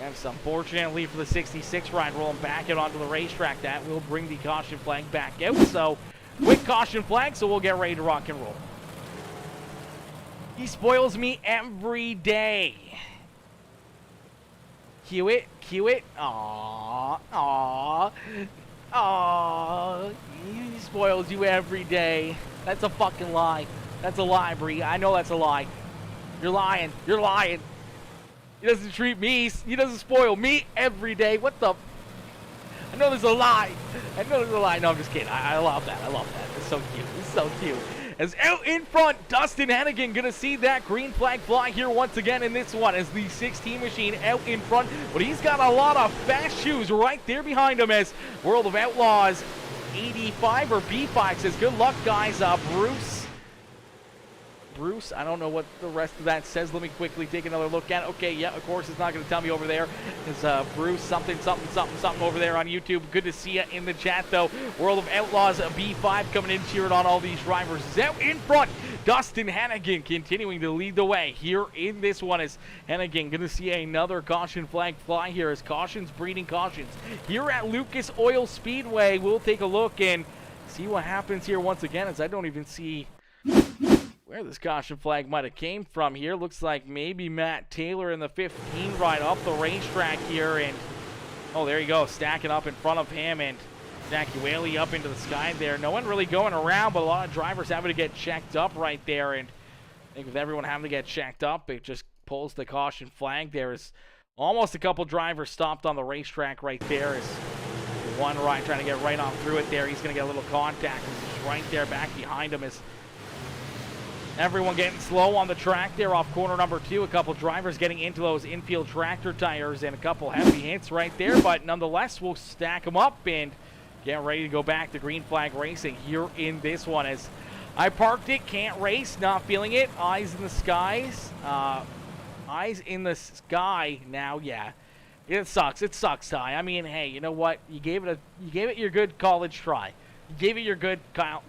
yes, unfortunately for the 66 ride rolling back out onto the racetrack, that will bring the caution flag back out. So, quick caution flag, so we'll get ready to rock and roll. He spoils me every day. Cue it, cue it. Aww, aww, aww. He spoils you every day. That's a fucking lie. That's a lie, Bree. I know that's a lie. You're lying. You're lying. He doesn't treat me. He doesn't spoil me every day. What the? I know there's a lie. I know there's a lie. No, I'm just kidding. I love that. I love that. It's so cute. It's so cute. As out in front, Dustin Hennigan going to see that green flag fly here once again in this one as the 16 machine out in front. But he's got a lot of fast shoes right there behind him as World of Outlaws 85 or B5 says, good luck, guys. Bruce, I don't know what the rest of that says. Let me quickly take another look at it. Okay, yeah, of course, it's not going to tell me over there. It's Bruce something over there on YouTube. Good to see you in the chat, though. World of Outlaws B5 coming in, cheering on all these drivers. Out in front, Dustin Hennigan continuing to lead the way here in this one. As Hennigan going to see another caution flag fly here as cautions breeding cautions. Here at Lucas Oil Speedway, we'll take a look and see what happens here once again, as I don't even see where this caution flag might have came from here. Looks like maybe Matt Taylor in the 15 ride up the racetrack here. And, oh, there you go, stacking up in front of him. And Zach Whaley up into the sky there. No one really going around, but a lot of drivers having to get checked up right there. And I think with everyone having to get checked up, it just pulls the caution flag. There is almost a couple drivers stopped on the racetrack right there. Is one ride trying to get right on through it there. He's going to get a little contact. He's right there back behind him. Is everyone getting slow on the track there off corner number 2. A couple drivers getting into those infield tractor tires and a couple heavy hits right there. But nonetheless, we'll stack them up and get ready to go back to green flag racing here in this one. As I parked it, can't race, not feeling it. Eyes in the skies. Eyes in the sky now, yeah. It sucks. It sucks, Ty. I mean, hey, you know what? You gave it your good college try. Gave it your good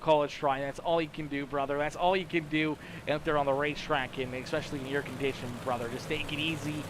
college try. That's all you can do, brother. That's all you can do out there on the racetrack, and especially in your condition, brother. Just take it easy,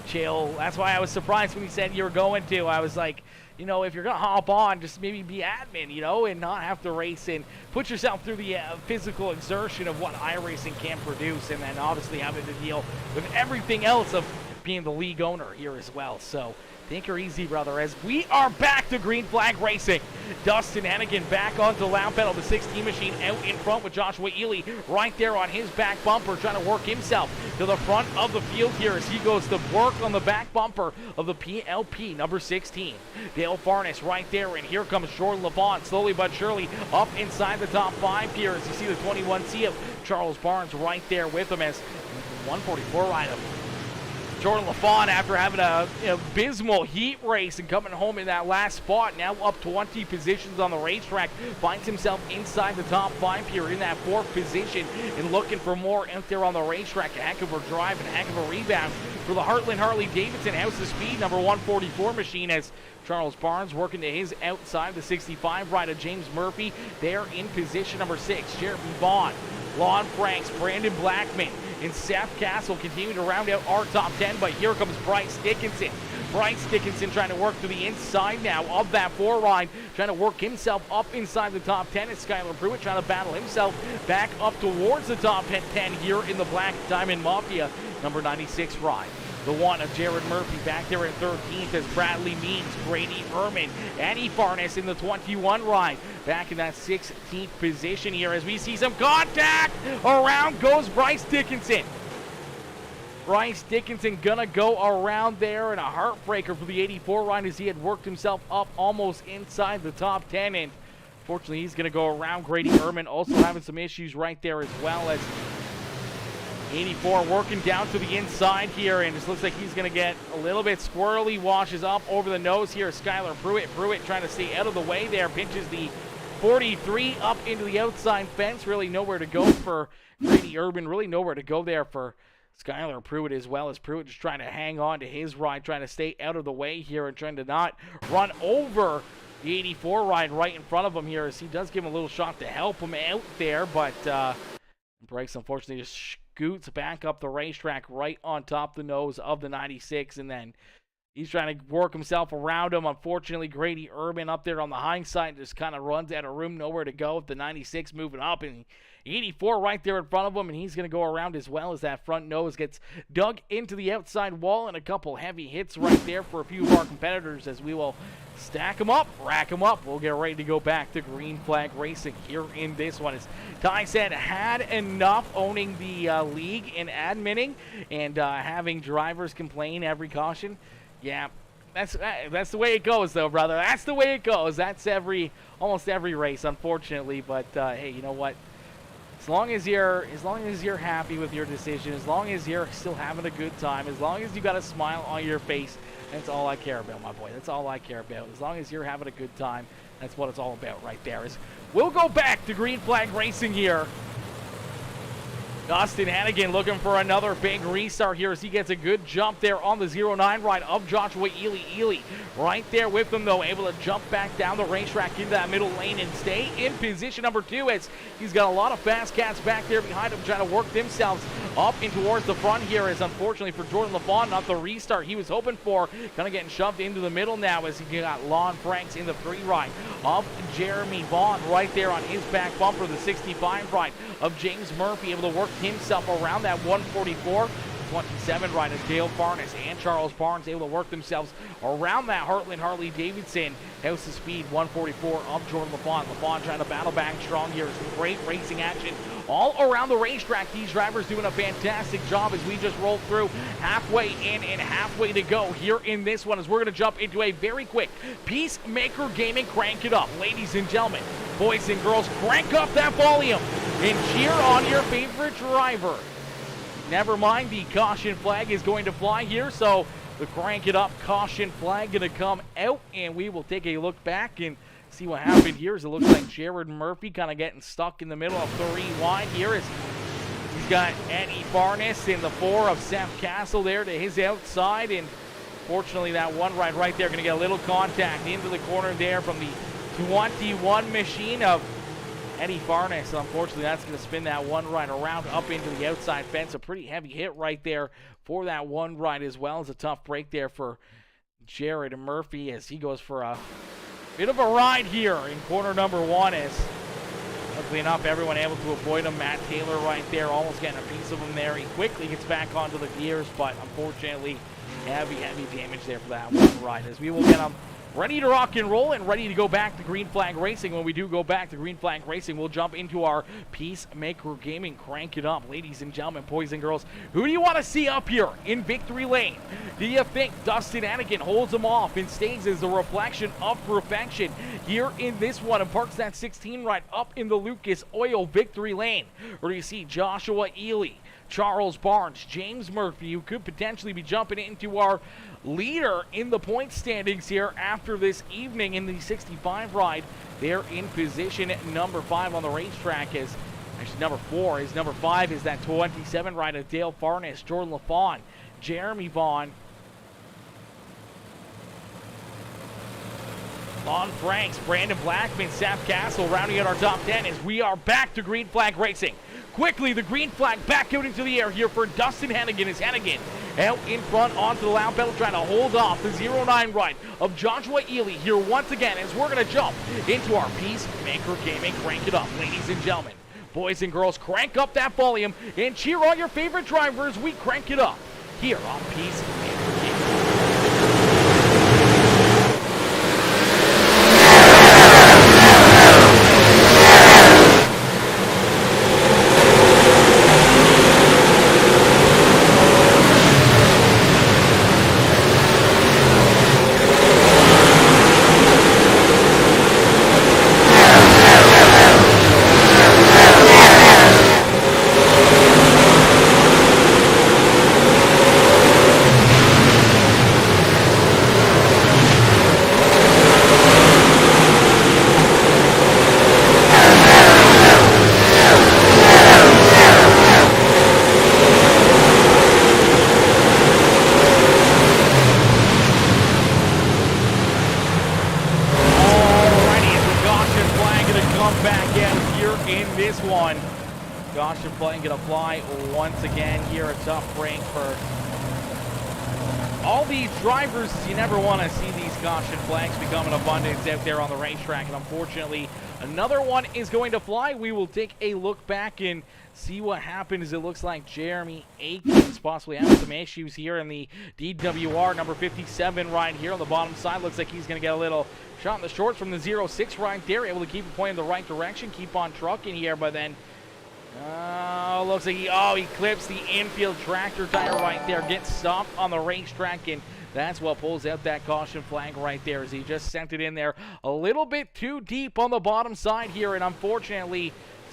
chill. That's why I was surprised when he said you were going to. I was like, you know, if you're going to hop on, just maybe be admin, you know, and not have to race and put yourself through the physical exertion of what iRacing can produce, and then obviously having to deal with everything else of being the league owner here as well. So take her easy, brother, as we are back to green flag racing. Dustin Hennigan back onto the loud pedal. The 16 machine out in front with Joshua Ely right there on his back bumper, trying to work himself to the front of the field here as he goes to work on the back bumper of the PLP number 16. Dale Farnes right there, and here comes Jordan Levant slowly but surely up inside the top 5 here as you see the 21C of Charles Barnes right there with him as 144 ride of Jordan LaFawn, after having a abysmal heat race and coming home in that last spot, now up 20 positions on the racetrack, finds himself inside the top 5 here in that 4th position and looking for more out there on the racetrack. A heck of a drive and a heck of a rebound for the Heartland Harley-Davidson House of Speed number 144 machine as Charles Barnes working to his outside. The 65 ride of James Murphy there in position number 6. Jeremy Vaughn, Lon Franks, Brandon Blackman, and Seth Castle continue to round out our top 10, but here comes Bryce Dickinson. Bryce Dickinson trying to work to the inside now of that 4 ride, trying to work himself up inside the top 10. It's Skylar Pruitt trying to battle himself back up towards the top 10 here in the Black Diamond Mafia number 96 ride. The one of Jared Murphy back there at 13th as Bradley Means, Brady Ehrman, Eddie Farnes in the 21 ride. Back in that 16th position here as we see some contact. Around goes Bryce Dickinson. Bryce Dickinson gonna go around there, and a heartbreaker for the 84 ride as he had worked himself up almost inside the top 10. And fortunately, he's gonna go around Grady Ehrman, also having some issues right there as well as 84 working down to the inside here, and it looks like he's going to get a little bit squirrely. Washes up over the nose here. Skylar Pruitt. Pruitt trying to stay out of the way there. Pinches the 43 up into the outside fence. Really nowhere to go for Grady Urban. Really nowhere to go there for Skylar Pruitt, as well as Pruitt just trying to hang on to his ride, trying to stay out of the way here and trying to not run over the 84 ride right in front of him here, as he does give him a little shot to help him out there, but Bryce unfortunately just scoots back up the racetrack right on top of the nose of the 96, and then he's trying to work himself around him. Unfortunately, Grady Urban up there on the hindsight just kind of runs out of room, nowhere to go with the 96 moving up, and 84 right there in front of him, and he's going to go around as well as that front nose gets dug into the outside wall, and a couple heavy hits right there for a few of our competitors as we will stack them up, rack them up. We'll get ready to go back to green flag racing here in this one. As Ty said, had enough owning the league and adminning and having drivers complain every caution. Yeah, that's the way it goes, though, brother. That's the way it goes. That's almost every race, unfortunately. But hey, you know what? As long as you're happy with your decision, as long as you're still having a good time, as long as you got a smile on your face, that's all I care about, my boy. That's all I care about. As long as you're having a good time, that's what it's all about right there. We'll go back to green flag racing here. Dustin Hannigan looking for another big restart here as he gets a good jump there on the 09 ride of Joshua Ely. Ely right there with him, though, able to jump back down the racetrack into that middle lane and stay in position number 2 as he's got a lot of fast cats back there behind him trying to work themselves up and towards the front here, as unfortunately for Jordan LaFawn, not the restart he was hoping for. Kind of getting shoved into the middle now as he got Lon Franks in the 3 ride of Jeremy Vaughn right there on his back bumper. The 65 ride of James Murphy able to work himself around that 144. 27 ride of Dale Farnes and Charles Barnes able to work themselves around that Heartland Harley Davidson. House of Speed 144 of Jordan LaFawn. LaFawn trying to battle back strong here. Some great racing action all around the racetrack. These drivers doing a fantastic job as we just roll through halfway in and halfway to go here in this one, as we're going to jump into a very quick Peacemaker Gaming Crank It Up. Ladies and gentlemen, boys and girls, crank up that volume and cheer on your favorite driver. Never mind, the caution flag is going to fly here, so the crank it up caution flag going to come out, and we will take a look back and see what happened here. As it looks like Jared Murphy kind of getting stuck in the middle of 3 wide here, as he's got Eddie Farnes in the 4 of Seth Castle there to his outside, and fortunately that one ride right there going to get a little contact into the corner there from the 21 machine of Eddie Farnes. So unfortunately, that's going to spin that one ride around up into the outside fence. A pretty heavy hit right there for that one ride, as well as a tough break there for Jared Murphy as he goes for a bit of a ride here in corner number 1. As luckily enough, everyone able to avoid him. Matt Taylor right there, almost getting a piece of him there. He quickly gets back onto the gears, but unfortunately, heavy damage there for that one ride. As we will get him ready to rock and roll and ready to go back to green flag racing. When we do go back to green flag racing, we'll jump into our Peacemaker Gaming Crank It Up. Ladies and gentlemen, boys and girls, who do you want to see up here in victory lane? Do you think Dustin Hannigan holds him off and stays as a reflection of perfection here in this one and parks that 16 right up in the Lucas Oil victory lane? Or do you see Joshua Ely, Charles Barnes, James Murphy, who could potentially be jumping into our leader in the point standings here after this evening in the 65 ride? They're in position at number 5 on the racetrack. As actually number 4 is number 5 is that 27 ride of Dale Farnes, Jordan LaFawn, Jeremy Vaughn, Lon Franks, Brandon Blackman, Seth Castle rounding out our top 10 as we are back to green flag racing. Quickly, the green flag back out into the air here for Dustin Hannigan as Hannigan out in front onto the loud pedal trying to hold off the 09 ride of Joshua Ely here once again as we're going to jump into our Peacemaker Gaming Crank It Up. Ladies and gentlemen, boys and girls, crank up that volume and cheer on your favorite drivers. We crank it up here on Peacemaker Gaming. Caution flag going to fly once again here. A tough break for all these drivers. You never want to see these caution flags become an abundance out there on the racetrack. And unfortunately, Another one is going to fly. We will take a look back and see what happens. It looks like Jeremy Aikens possibly having some issues here in the DWR number 57 right here on the bottom side. Looks like he's going to get a little shot in the shorts from the 06 right there. Able to keep it pointing in the right direction. Keep on trucking here, but then looks like he clips the infield tractor tire right there. Gets stopped on the racetrack, and that's what pulls out that caution flag right there, as he just sent it in there a little bit too deep on the bottom side here, and unfortunately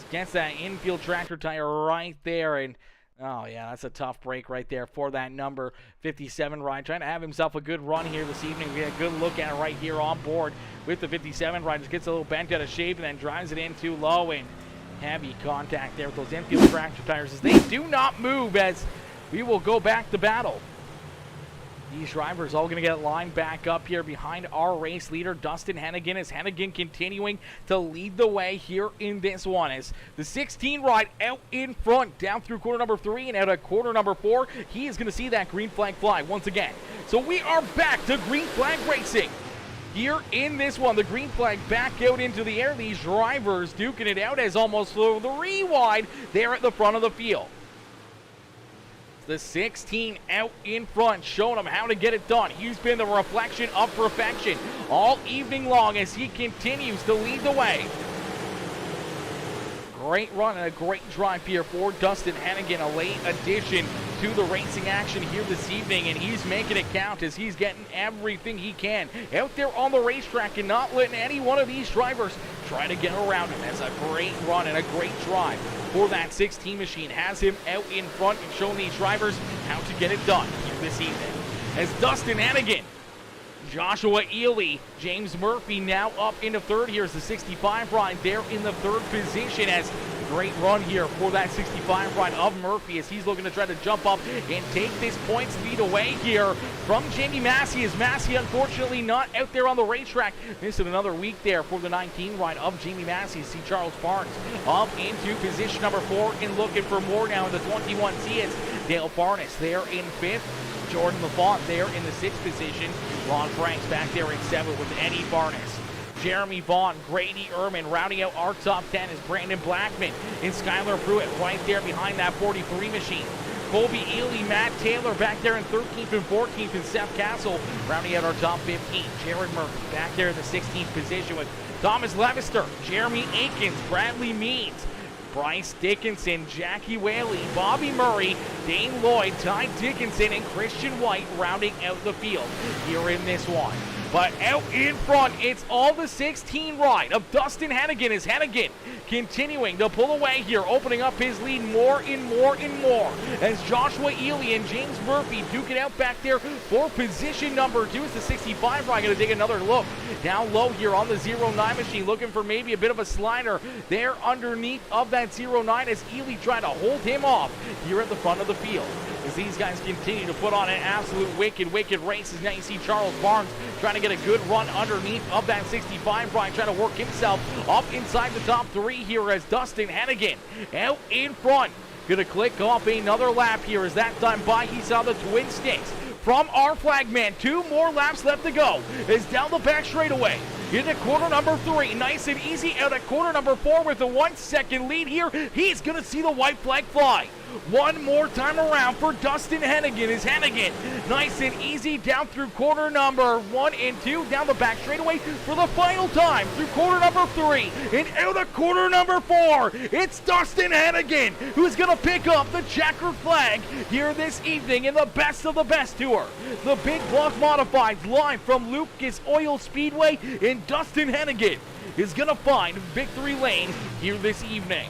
gets that infield tractor tire right there. And oh yeah, that's a tough break right there for that number 57 ride. Trying to have himself a good run here this evening. We get a good look at it right here on board with the 57 ride. Just gets a little bent out of shape and then drives it in too low, and heavy contact there with those infield tractor tires as they do not move, as we will go back to battle. These drivers all going to get lined back up here behind our race leader, Dustin Hennigan, as Hennigan continuing to lead the way here in this one. As the 16 ride out in front, down through corner number 3 and out at corner number 4, he is going to see that green flag fly once again. So we are back to green flag racing. Here in this one, the green flag back out into the air. These drivers duking it out as almost 3 wide there at the front of the field. The 16 out in front, showing him how to get it done. He's been the reflection of perfection all evening long as he continues to lead the way. Great run and a great drive here for Dustin Hennigan, a late addition to the racing action here this evening, and he's making it count as he's getting everything he can out there on the racetrack and not letting any one of these drivers try to get around him. That's a great run and a great drive for that 16 machine. Has him out in front and showing these drivers how to get it done here this evening. As Dustin Hennigan, Joshua Ely, James Murphy now up into third. Here's the 65 ride there in the third position, as great run here for that 65 ride of Murphy as he's looking to try to jump up and take this points lead away here from Jamie Massey, as Massey unfortunately not out there on the racetrack. Missing another week there for the 19 ride of Jamie Massey. See Charles Barnes up into position number 4 and looking for more now in the 21. See it's Dale Farnes there in 5th. Jordan LaFont there in the 6th position. Ron Franks back there in 7th with Eddie Farnes. Jeremy Vaughn, Grady Ehrman rounding out our top 10 is Brandon Blackman and Skylar Pruitt right there behind that 43 machine. Colby Ely, Matt Taylor back there in 13th and 14th, and Seth Castle rounding out our top 15. Jared Murphy back there in the 16th position with Thomas Levister, Jeremy Aikens, Bradley Means, Bryce Dickinson, Jackie Whaley, Bobby Murray, Dane Lloyd, Ty Dickinson, and Christian White rounding out the field here in this one. But out in front, it's all the 16 ride of Dustin Hennigan, as Hennigan continuing to pull away here, opening up his lead more and more and more, as Joshua Ely and James Murphy duke it out back there for position number 2. It's the 65 ride going to take another look down low here on the 09 machine, looking for maybe a bit of a slider there underneath of that 09, as Ely trying to hold him off here at the front of the field. As these guys continue to put on an absolute wicked race, as now you see Charles Barnes trying to get a good run underneath of that 65 ride, trying to work himself up inside the top 3 here, as Dustin Hennigan out in front. Gonna click off another lap here, as that time by he saw the twin sticks from our flagman. 2 more laps left to go. Is down the back straightaway into corner number 3. Nice and easy out at corner number 4 with a 1 second lead here. He's gonna see the white flag fly one more time around for Dustin Hennigan. Is Hennigan nice and easy down through corner number 1 and 2, down the back straightaway for the final time through corner number 3 and out of corner number 4. It's Dustin Hennigan who's gonna pick up the checkered flag here this evening in the Best of the Best Tour. The Big Block Modifieds live from Lucas Oil Speedway, and Dustin Hennigan is gonna find victory lane here this evening.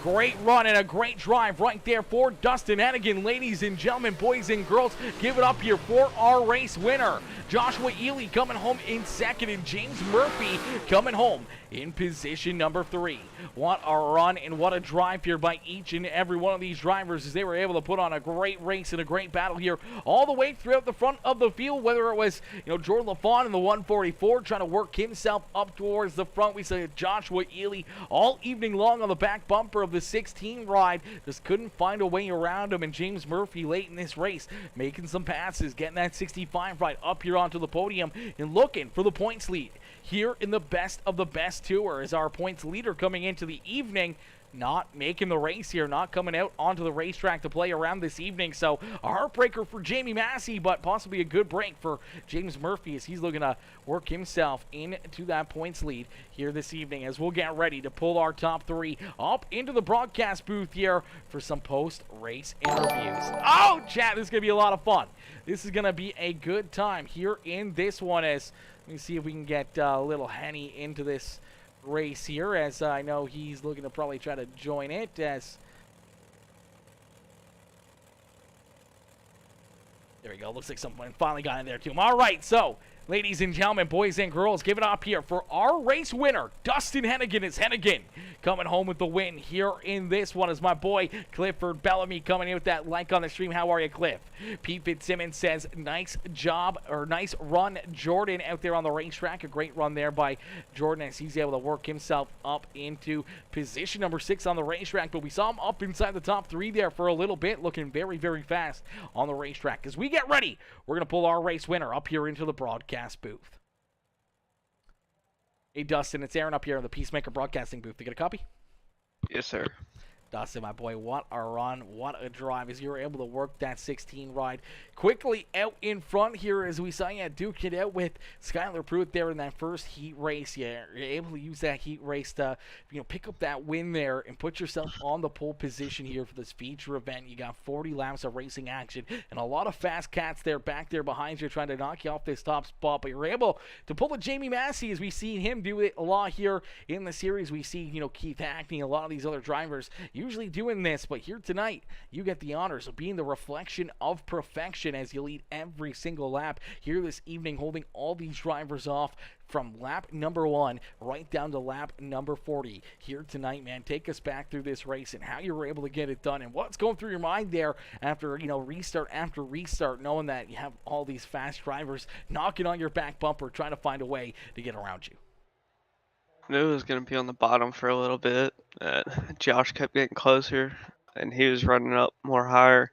Great run and a great drive right there for Dustin Hennigan. Ladies and gentlemen, boys and girls, give it up here for our race winner. Joshua Ely coming home in 2nd, and James Murphy coming home in position number 3. What a run and what a drive here by each and every one of these drivers, as they were able to put on a great race and a great battle here all the way throughout the front of the field, whether it was Jordan LaFont in the 144 trying to work himself up towards the front. We saw Joshua Ely all evening long on the back bumper of the 16 ride, just couldn't find a way around him, and James Murphy late in this race making some passes, getting that 65 ride up here onto the podium and looking for the points lead here in the Best of the Best Tour, as our points leader coming into the evening not making the race here, not coming out onto the racetrack to play around this evening. So a heartbreaker for Jamie Massey, but possibly a good break for James Murphy as he's looking to work himself into that points lead here this evening, as we'll get ready to pull our top three up into the broadcast booth here for some post-race interviews. Oh, chat, this is going to be a lot of fun. This is going to be a good time here in this one, as let me see if we can get a little Henny into this race here, as I know he's looking to probably try to join it. As there we go, looks like someone finally got in there too. All right, so ladies and gentlemen, boys and girls, give it up here for our race winner, Dustin Hennigan. Is Hennigan coming home with the win here in this one, as my boy Clifford Bellamy coming in with that like on the stream. How are you, Cliff? Pete Fitzsimmons says, nice job, or nice run, Jordan, out there on the racetrack. A great run there by Jordan as he's able to work himself up into position number 6 on the racetrack. But we saw him up inside the top 3 there for a little bit, looking very, very fast on the racetrack. As we get ready, we're going to pull our race winner up here into the broadcast booth. Hey, Dustin, it's Aaron up here in the PeaceMaker broadcasting booth. You get a copy? Yes, sir. Dustin, my boy, what a run, what a drive, as you were able to work that 16 ride quickly out in front here, as we saw you duke it out with Skylar Pruitt there in that first heat race. You're able to use that heat race to, pick up that win there and put yourself on the pole position here for this feature event. You got 40 laps of racing action and a lot of fast cats there back there behind you trying to knock you off this top spot, but you're able to pull the Jamie Massey, as we see him do it a lot here in the series. We see, Keith Hackney, a lot of these other drivers usually doing this, but here tonight you get the honors of being the reflection of perfection as you lead every single lap here this evening, holding all these drivers off from lap number 1 right down to lap number 40 here tonight. Man, take us back through this race and how you were able to get it done and what's going through your mind there after restart after restart, knowing that you have all these fast drivers knocking on your back bumper trying to find a way to get around you. I knew it was going to be on the bottom for a little bit. Josh kept getting closer, and he was running up more higher.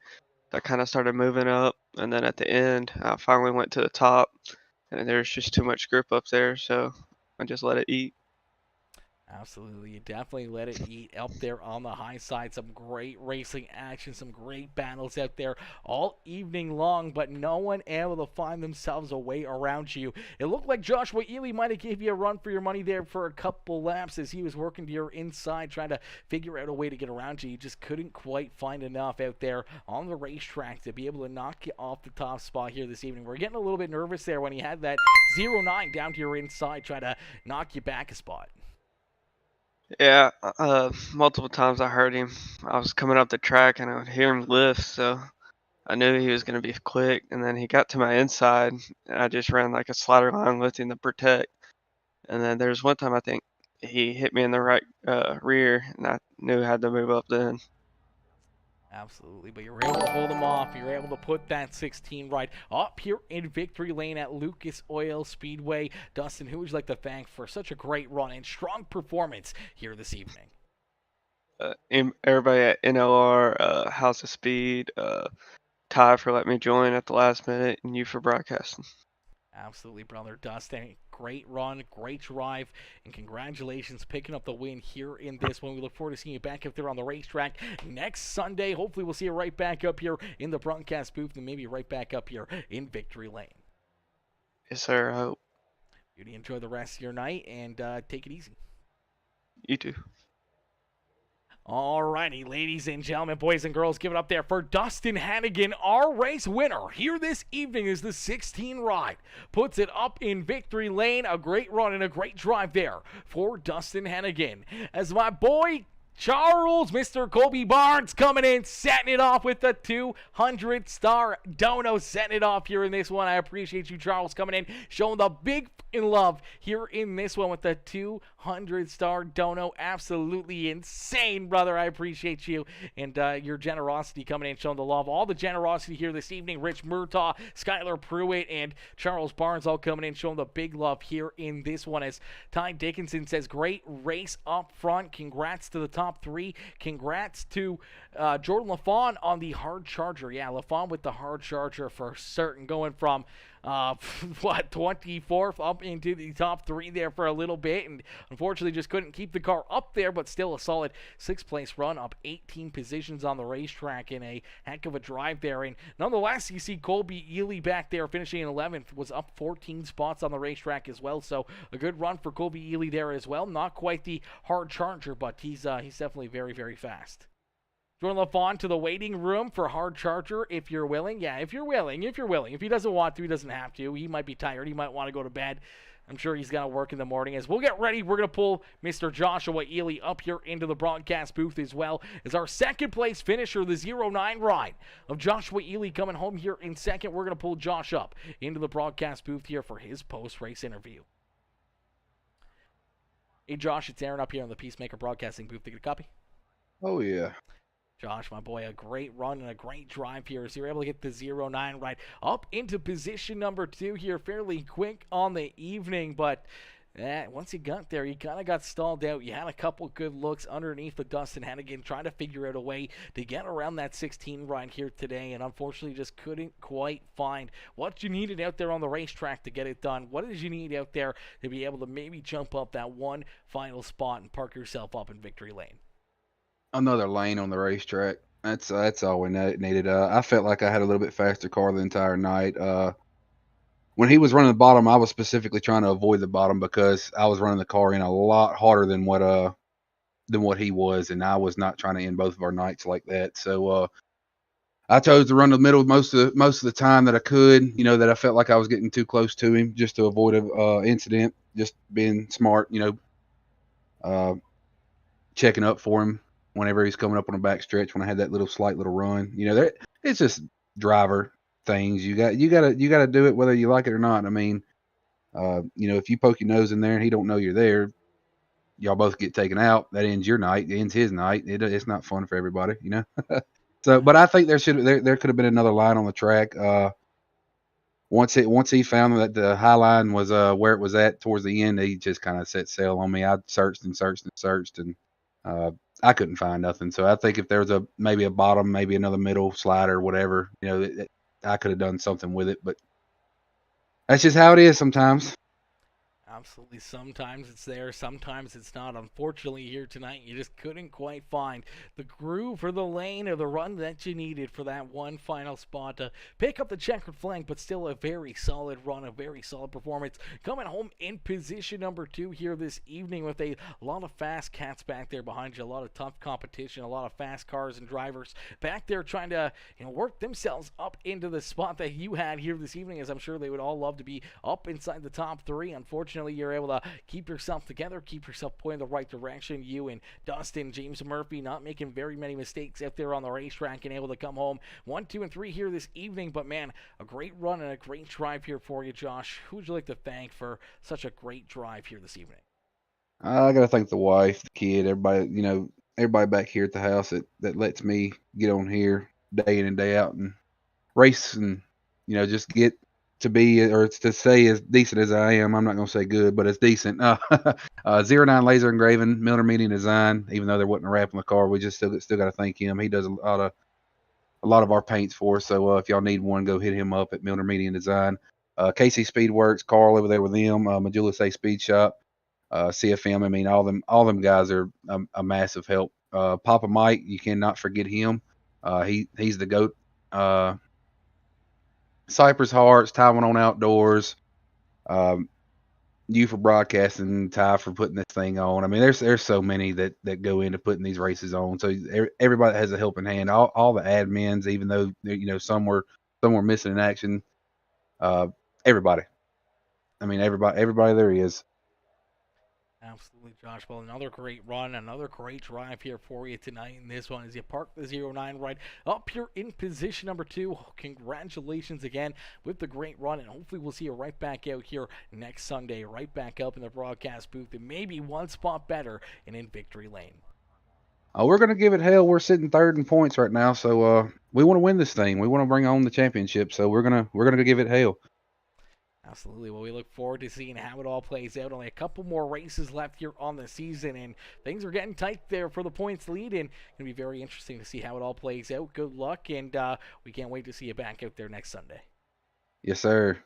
I kind of started moving up, and then at the end, I finally went to the top, and there's just too much grip up there, so I just let it eat. Absolutely, you definitely let it eat up there on the high side. Some great racing action, some great battles out there all evening long, but no one able to find themselves a way around you. It looked like Joshua Ely might have gave you a run for your money there for a couple laps as he was working to your inside, trying to figure out a way to get around you. You just couldn't quite find enough out there on the racetrack to be able to knock you off the top spot here this evening. We're getting a little bit nervous there when he had that 0-9 down to your inside, trying to knock you back a spot. Yeah, multiple times I heard him. I was coming up the track and I would hear him lift, so I knew he was going to be quick. And then he got to my inside, and I just ran like a slider line lifting to protect. And then there was one time I think he hit me in the right rear, and I knew I had to move up then. Absolutely, but you're able to hold them off. You're able to put that 16 ride up here in victory lane at Lucas Oil Speedway. Dustin, who would you like to thank for such a great run and strong performance here this evening? Everybody at NLR, House of Speed, Ty for letting me join at the last minute, and you for broadcasting. Absolutely, brother. Dustin, great run, great drive, and congratulations picking up the win here in this one. We look forward to seeing you back up there on the racetrack next Sunday. Hopefully we'll see you right back up here in the broadcast booth and maybe right back up here in victory lane. Yes, sir. I hope. Beauty, enjoy the rest of your night and take it easy. You too. Alrighty, ladies and gentlemen, boys and girls, give it up there for Dustin Hennigan, our race winner here this evening is the 16 ride. Puts it up in victory lane. A great run and a great drive there for Dustin Hennigan. As my boy Charles, Mr. Colby Barnes coming in, setting it off with the 200-star dono, setting it off here in this one. I appreciate you, Charles, coming in, showing the big in love here in this one with the 200-star dono. Absolutely insane, brother. I appreciate you and your generosity coming in, showing the love. All the generosity here this evening. Rich Murtaugh, Skylar Pruitt, and Charles Barnes all coming in, showing the big love here in this one. As Ty Dickinson says, great race up front. Congrats to the top 3. Congrats to Jordan LaFawn on the hard charger. Yeah, LaFawn with the hard charger for certain, going from 24th up into the top 3 there for a little bit, and unfortunately just couldn't keep the car up there, but still a solid 6th place run, up 18 positions on the racetrack in a heck of a drive there. And nonetheless, you see Colby Ely back there finishing in 11th, was up 14 spots on the racetrack as well, so a good run for Colby Ely there as well. Not quite the hard charger, but he's definitely very, very fast. Jordan LaFon to the waiting room for hard charger if you're willing. Yeah, if you're willing. If he doesn't want to, he doesn't have to. He might be tired. He might want to go to bed. I'm sure he's going to work in the morning. As we'll get ready, we're going to pull Mr. Joshua Ely up here into the broadcast booth as well as our second place finisher, the 09 ride of Joshua Ely coming home here in second. We're going to pull Josh up into the broadcast booth here for his post-race interview. Hey, Josh, it's Aaron up here on the PeaceMaker Broadcasting booth. Take a copy. Oh, yeah. Josh, my boy, a great run and a great drive here. So you're able to get the 09 right up into position number 2 here fairly quick on the evening. But once you got there, you kind of got stalled out. You had a couple good looks underneath the Dustin Hennigan, trying to figure out a way to get around that 16 ride here today. And unfortunately, just couldn't quite find what you needed out there on the racetrack to get it done. What did you need out there to be able to maybe jump up that one final spot and park yourself up in victory lane? Another lane on the racetrack. That's all we needed. I felt like I had a little bit faster car the entire night. When he was running the bottom, I was specifically trying to avoid the bottom because I was running the car in a lot harder than what he was, and I was not trying to end both of our nights like that. So I chose to run the middle most of the time that I could. You know, that I felt like I was getting too close to him just to avoid a incident. Just being smart. You know, checking up for him whenever he's coming up on a back stretch when I had that slight little run. You know, it's just driver things. You gotta do it whether you like it or not. I mean, you know, if you poke your nose in there and he don't know you're there, y'all both get taken out. That ends your night. It ends his night. It's not fun for everybody, you know. So, but I think there could have been another line on the track. Once he found that the high line was where it was at towards the end, he just kind of set sail on me. I searched and I couldn't find nothing. So I think if there was maybe a bottom, maybe another middle slider, whatever, you know, I could have done something with it. But that's just how it is sometimes. Absolutely. Sometimes it's there, sometimes it's not. Unfortunately, here tonight, you just couldn't quite find the groove or the lane or the run that you needed for that one final spot to pick up the checkered flag, but still a very solid run, a very solid performance. Coming home in position number 2 here this evening with a lot of fast cats back there behind you, a lot of tough competition, a lot of fast cars and drivers back there trying to work themselves up into the spot that you had here this evening, as I'm sure they would all love to be up inside the top 3. Unfortunately, you're able to keep yourself together, keep yourself pointing the right direction. You and Dustin, James Murphy, not making very many mistakes out there on the racetrack and able to come home 1, 2, and 3 here this evening. But man, a great run and a great drive here for you, Josh. Who would you like to thank for such a great drive here this evening? I got to thank the wife, the kid, everybody, you know, everybody back here at the house that lets me get on here day in and day out and race and, you know, just get to be, or to say as decent as I am. I'm not going to say good, but it's decent. 09 laser engraving, Milner Media Design. Even though there wasn't a wrap on the car, we just still got to thank him. He does a lot of our paints for us. So if y'all need one, go hit him up at Milner Media Design. KC Speedworks, Carl over there with them. Majula Say Speed Shop, CFM. I mean, all them guys are a massive help. Papa Mike, you cannot forget him. He's the GOAT. Cypress Hearts, Taiwan on Outdoors, you for broadcasting, Ty for putting this thing on. I mean, there's so many that go into putting these races on. So everybody has a helping hand. All the admins, even though you know some were missing in action. Everybody. I mean, everybody there is. Absolutely, Josh. Well, another great run, another great drive here for you tonight. And this one is you park the 09 right up here in position number 2. Congratulations again with the great run, and hopefully we'll see you right back out here next Sunday, right back up in the broadcast booth, and maybe one spot better and in victory lane. We're going to give it hell. We're sitting 3rd in points right now, so we want to win this thing. We want to bring home the championship, so we're gonna give it hell. Absolutely. Well, we look forward to seeing how it all plays out. Only a couple more races left here on the season, and things are getting tight there for the points lead, and it's going to be very interesting to see how it all plays out. Good luck, and we can't wait to see you back out there next Sunday. Yes, sir.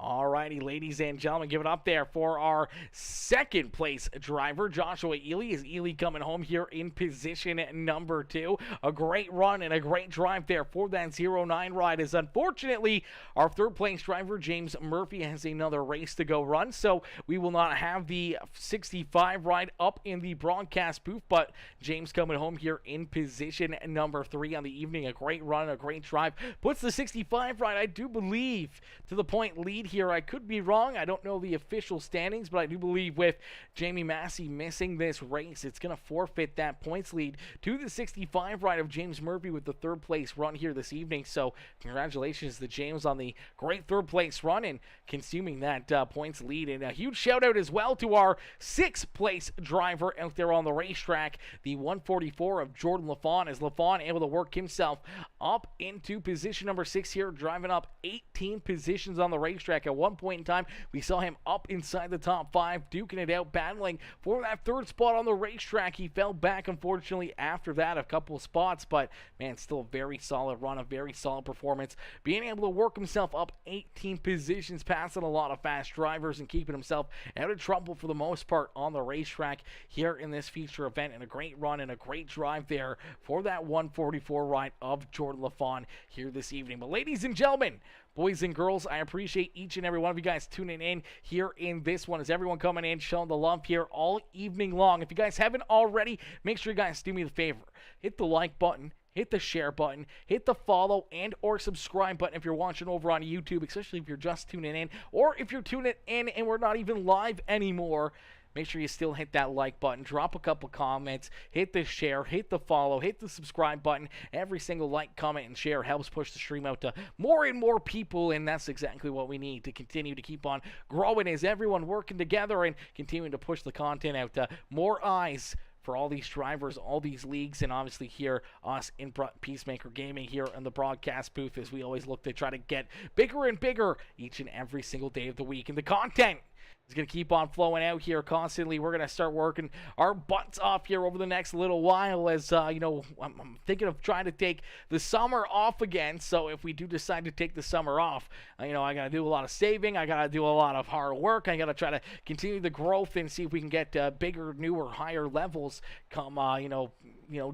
Alrighty, ladies and gentlemen, give it up there for our second place driver, Joshua Ely. Is Ely coming home here in position number 2? A great run and a great drive there for that 09 ride. As unfortunately, our third place driver, James Murphy, has another race to go run, so we will not have the 65 ride up in the broadcast booth, but James coming home here in position number 3 on the evening. A great run, a great drive. Puts the 65 ride, I do believe, to the point lead here. I could be wrong. I don't know the official standings, but I do believe with Jamie Massey missing this race, it's going to forfeit that points lead to the 65 ride of James Murphy with the third place run here this evening. So congratulations to James on the great third place run and consuming that points lead. And a huge shout out as well to our 6th place driver out there on the racetrack, the 144 of Jordan LaFawn, as LaFawn able to work himself up into position number 6 here, driving up 18 positions on the racetrack. At one point in time, we saw him up inside the top 5, duking it out, battling for that third spot on the racetrack. He fell back, unfortunately, after that, a couple of spots, but man, still a very solid run, a very solid performance. Being able to work himself up 18 positions, passing a lot of fast drivers and keeping himself out of trouble for the most part on the racetrack here in this feature event, and a great run and a great drive there for that 144 ride of Jordan LaFawn here this evening. But ladies and gentlemen, boys and girls, I appreciate each and every one of you guys tuning in here in this one. As everyone coming in, showing the love here all evening long. If you guys haven't already, make sure you guys do me the favor. Hit the like button, hit the share button, hit the follow and or subscribe button if you're watching over on YouTube, especially if you're just tuning in, or if you're tuning in and we're not even live anymore. Make sure you still hit that like button, drop a couple comments, hit the share, hit the follow, hit the subscribe button. Every single like, comment, and share helps push the stream out to more and more people, and that's exactly what we need to continue to keep on growing, as everyone working together and continuing to push the content out to more eyes for all these drivers, all these leagues, and obviously here, us in Peacemaker Gaming here in the broadcast booth, as we always look to try to get bigger and bigger each and every single day of the week. And the content is going to keep on flowing out here constantly. We're going to start working our butts off here over the next little while, as I'm thinking of trying to take the summer off again. So if we do decide to take the summer off, I got to do a lot of saving. I got to do a lot of hard work. I got to try to continue the growth and see if we can get bigger, newer, higher levels come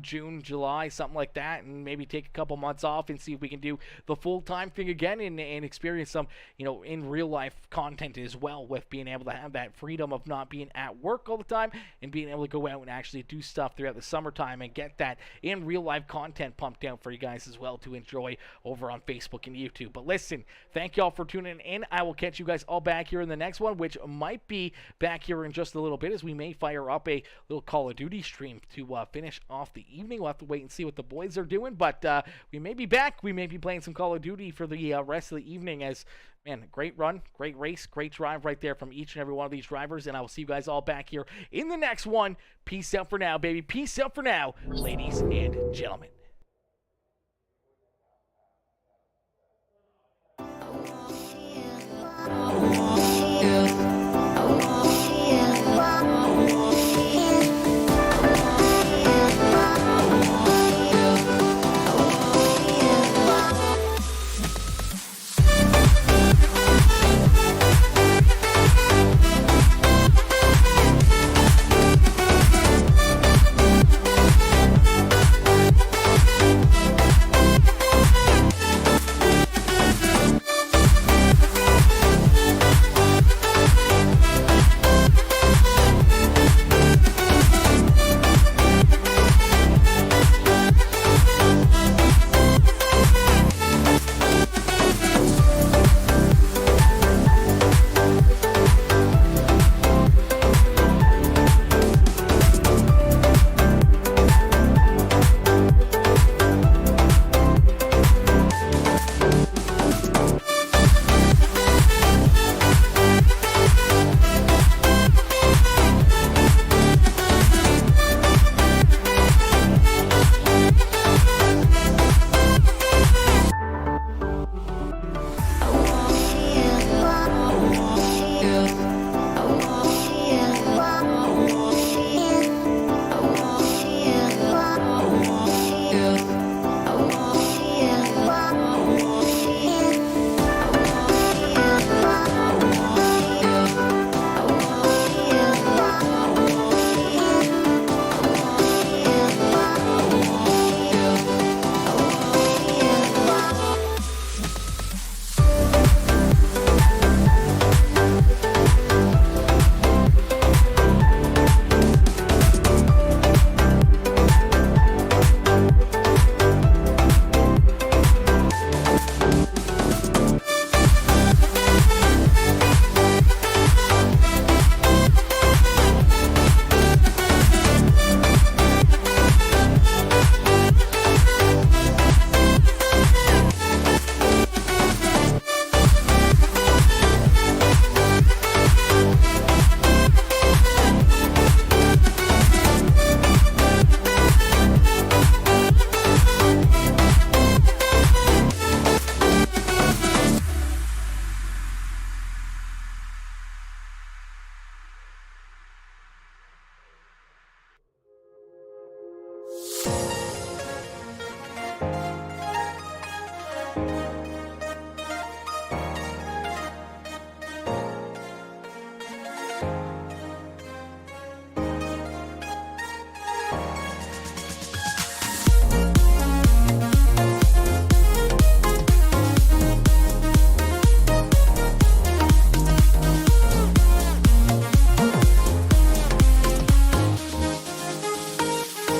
June, July, something like that, and maybe take a couple months off and see if we can do the full-time thing again and experience some in real life content as well, with being able to have that freedom of not being at work all the time and being able to go out and actually do stuff throughout the summertime and get that in real life content pumped out for you guys as well to enjoy over on Facebook and YouTube. But listen, thank y'all for tuning in. I will catch you guys all back here in the next one, which might be back here in just a little bit, as we may fire up a little Call of Duty stream to finish off the evening. We'll have to wait and see what the boys are doing, but we may be back. We may be playing some Call of Duty for the rest of the evening, as man, great run, great race, great drive right there from each and every one of these drivers, and I will see you guys all back here in the next one. Peace out for now, baby. Peace out for now, ladies and gentlemen.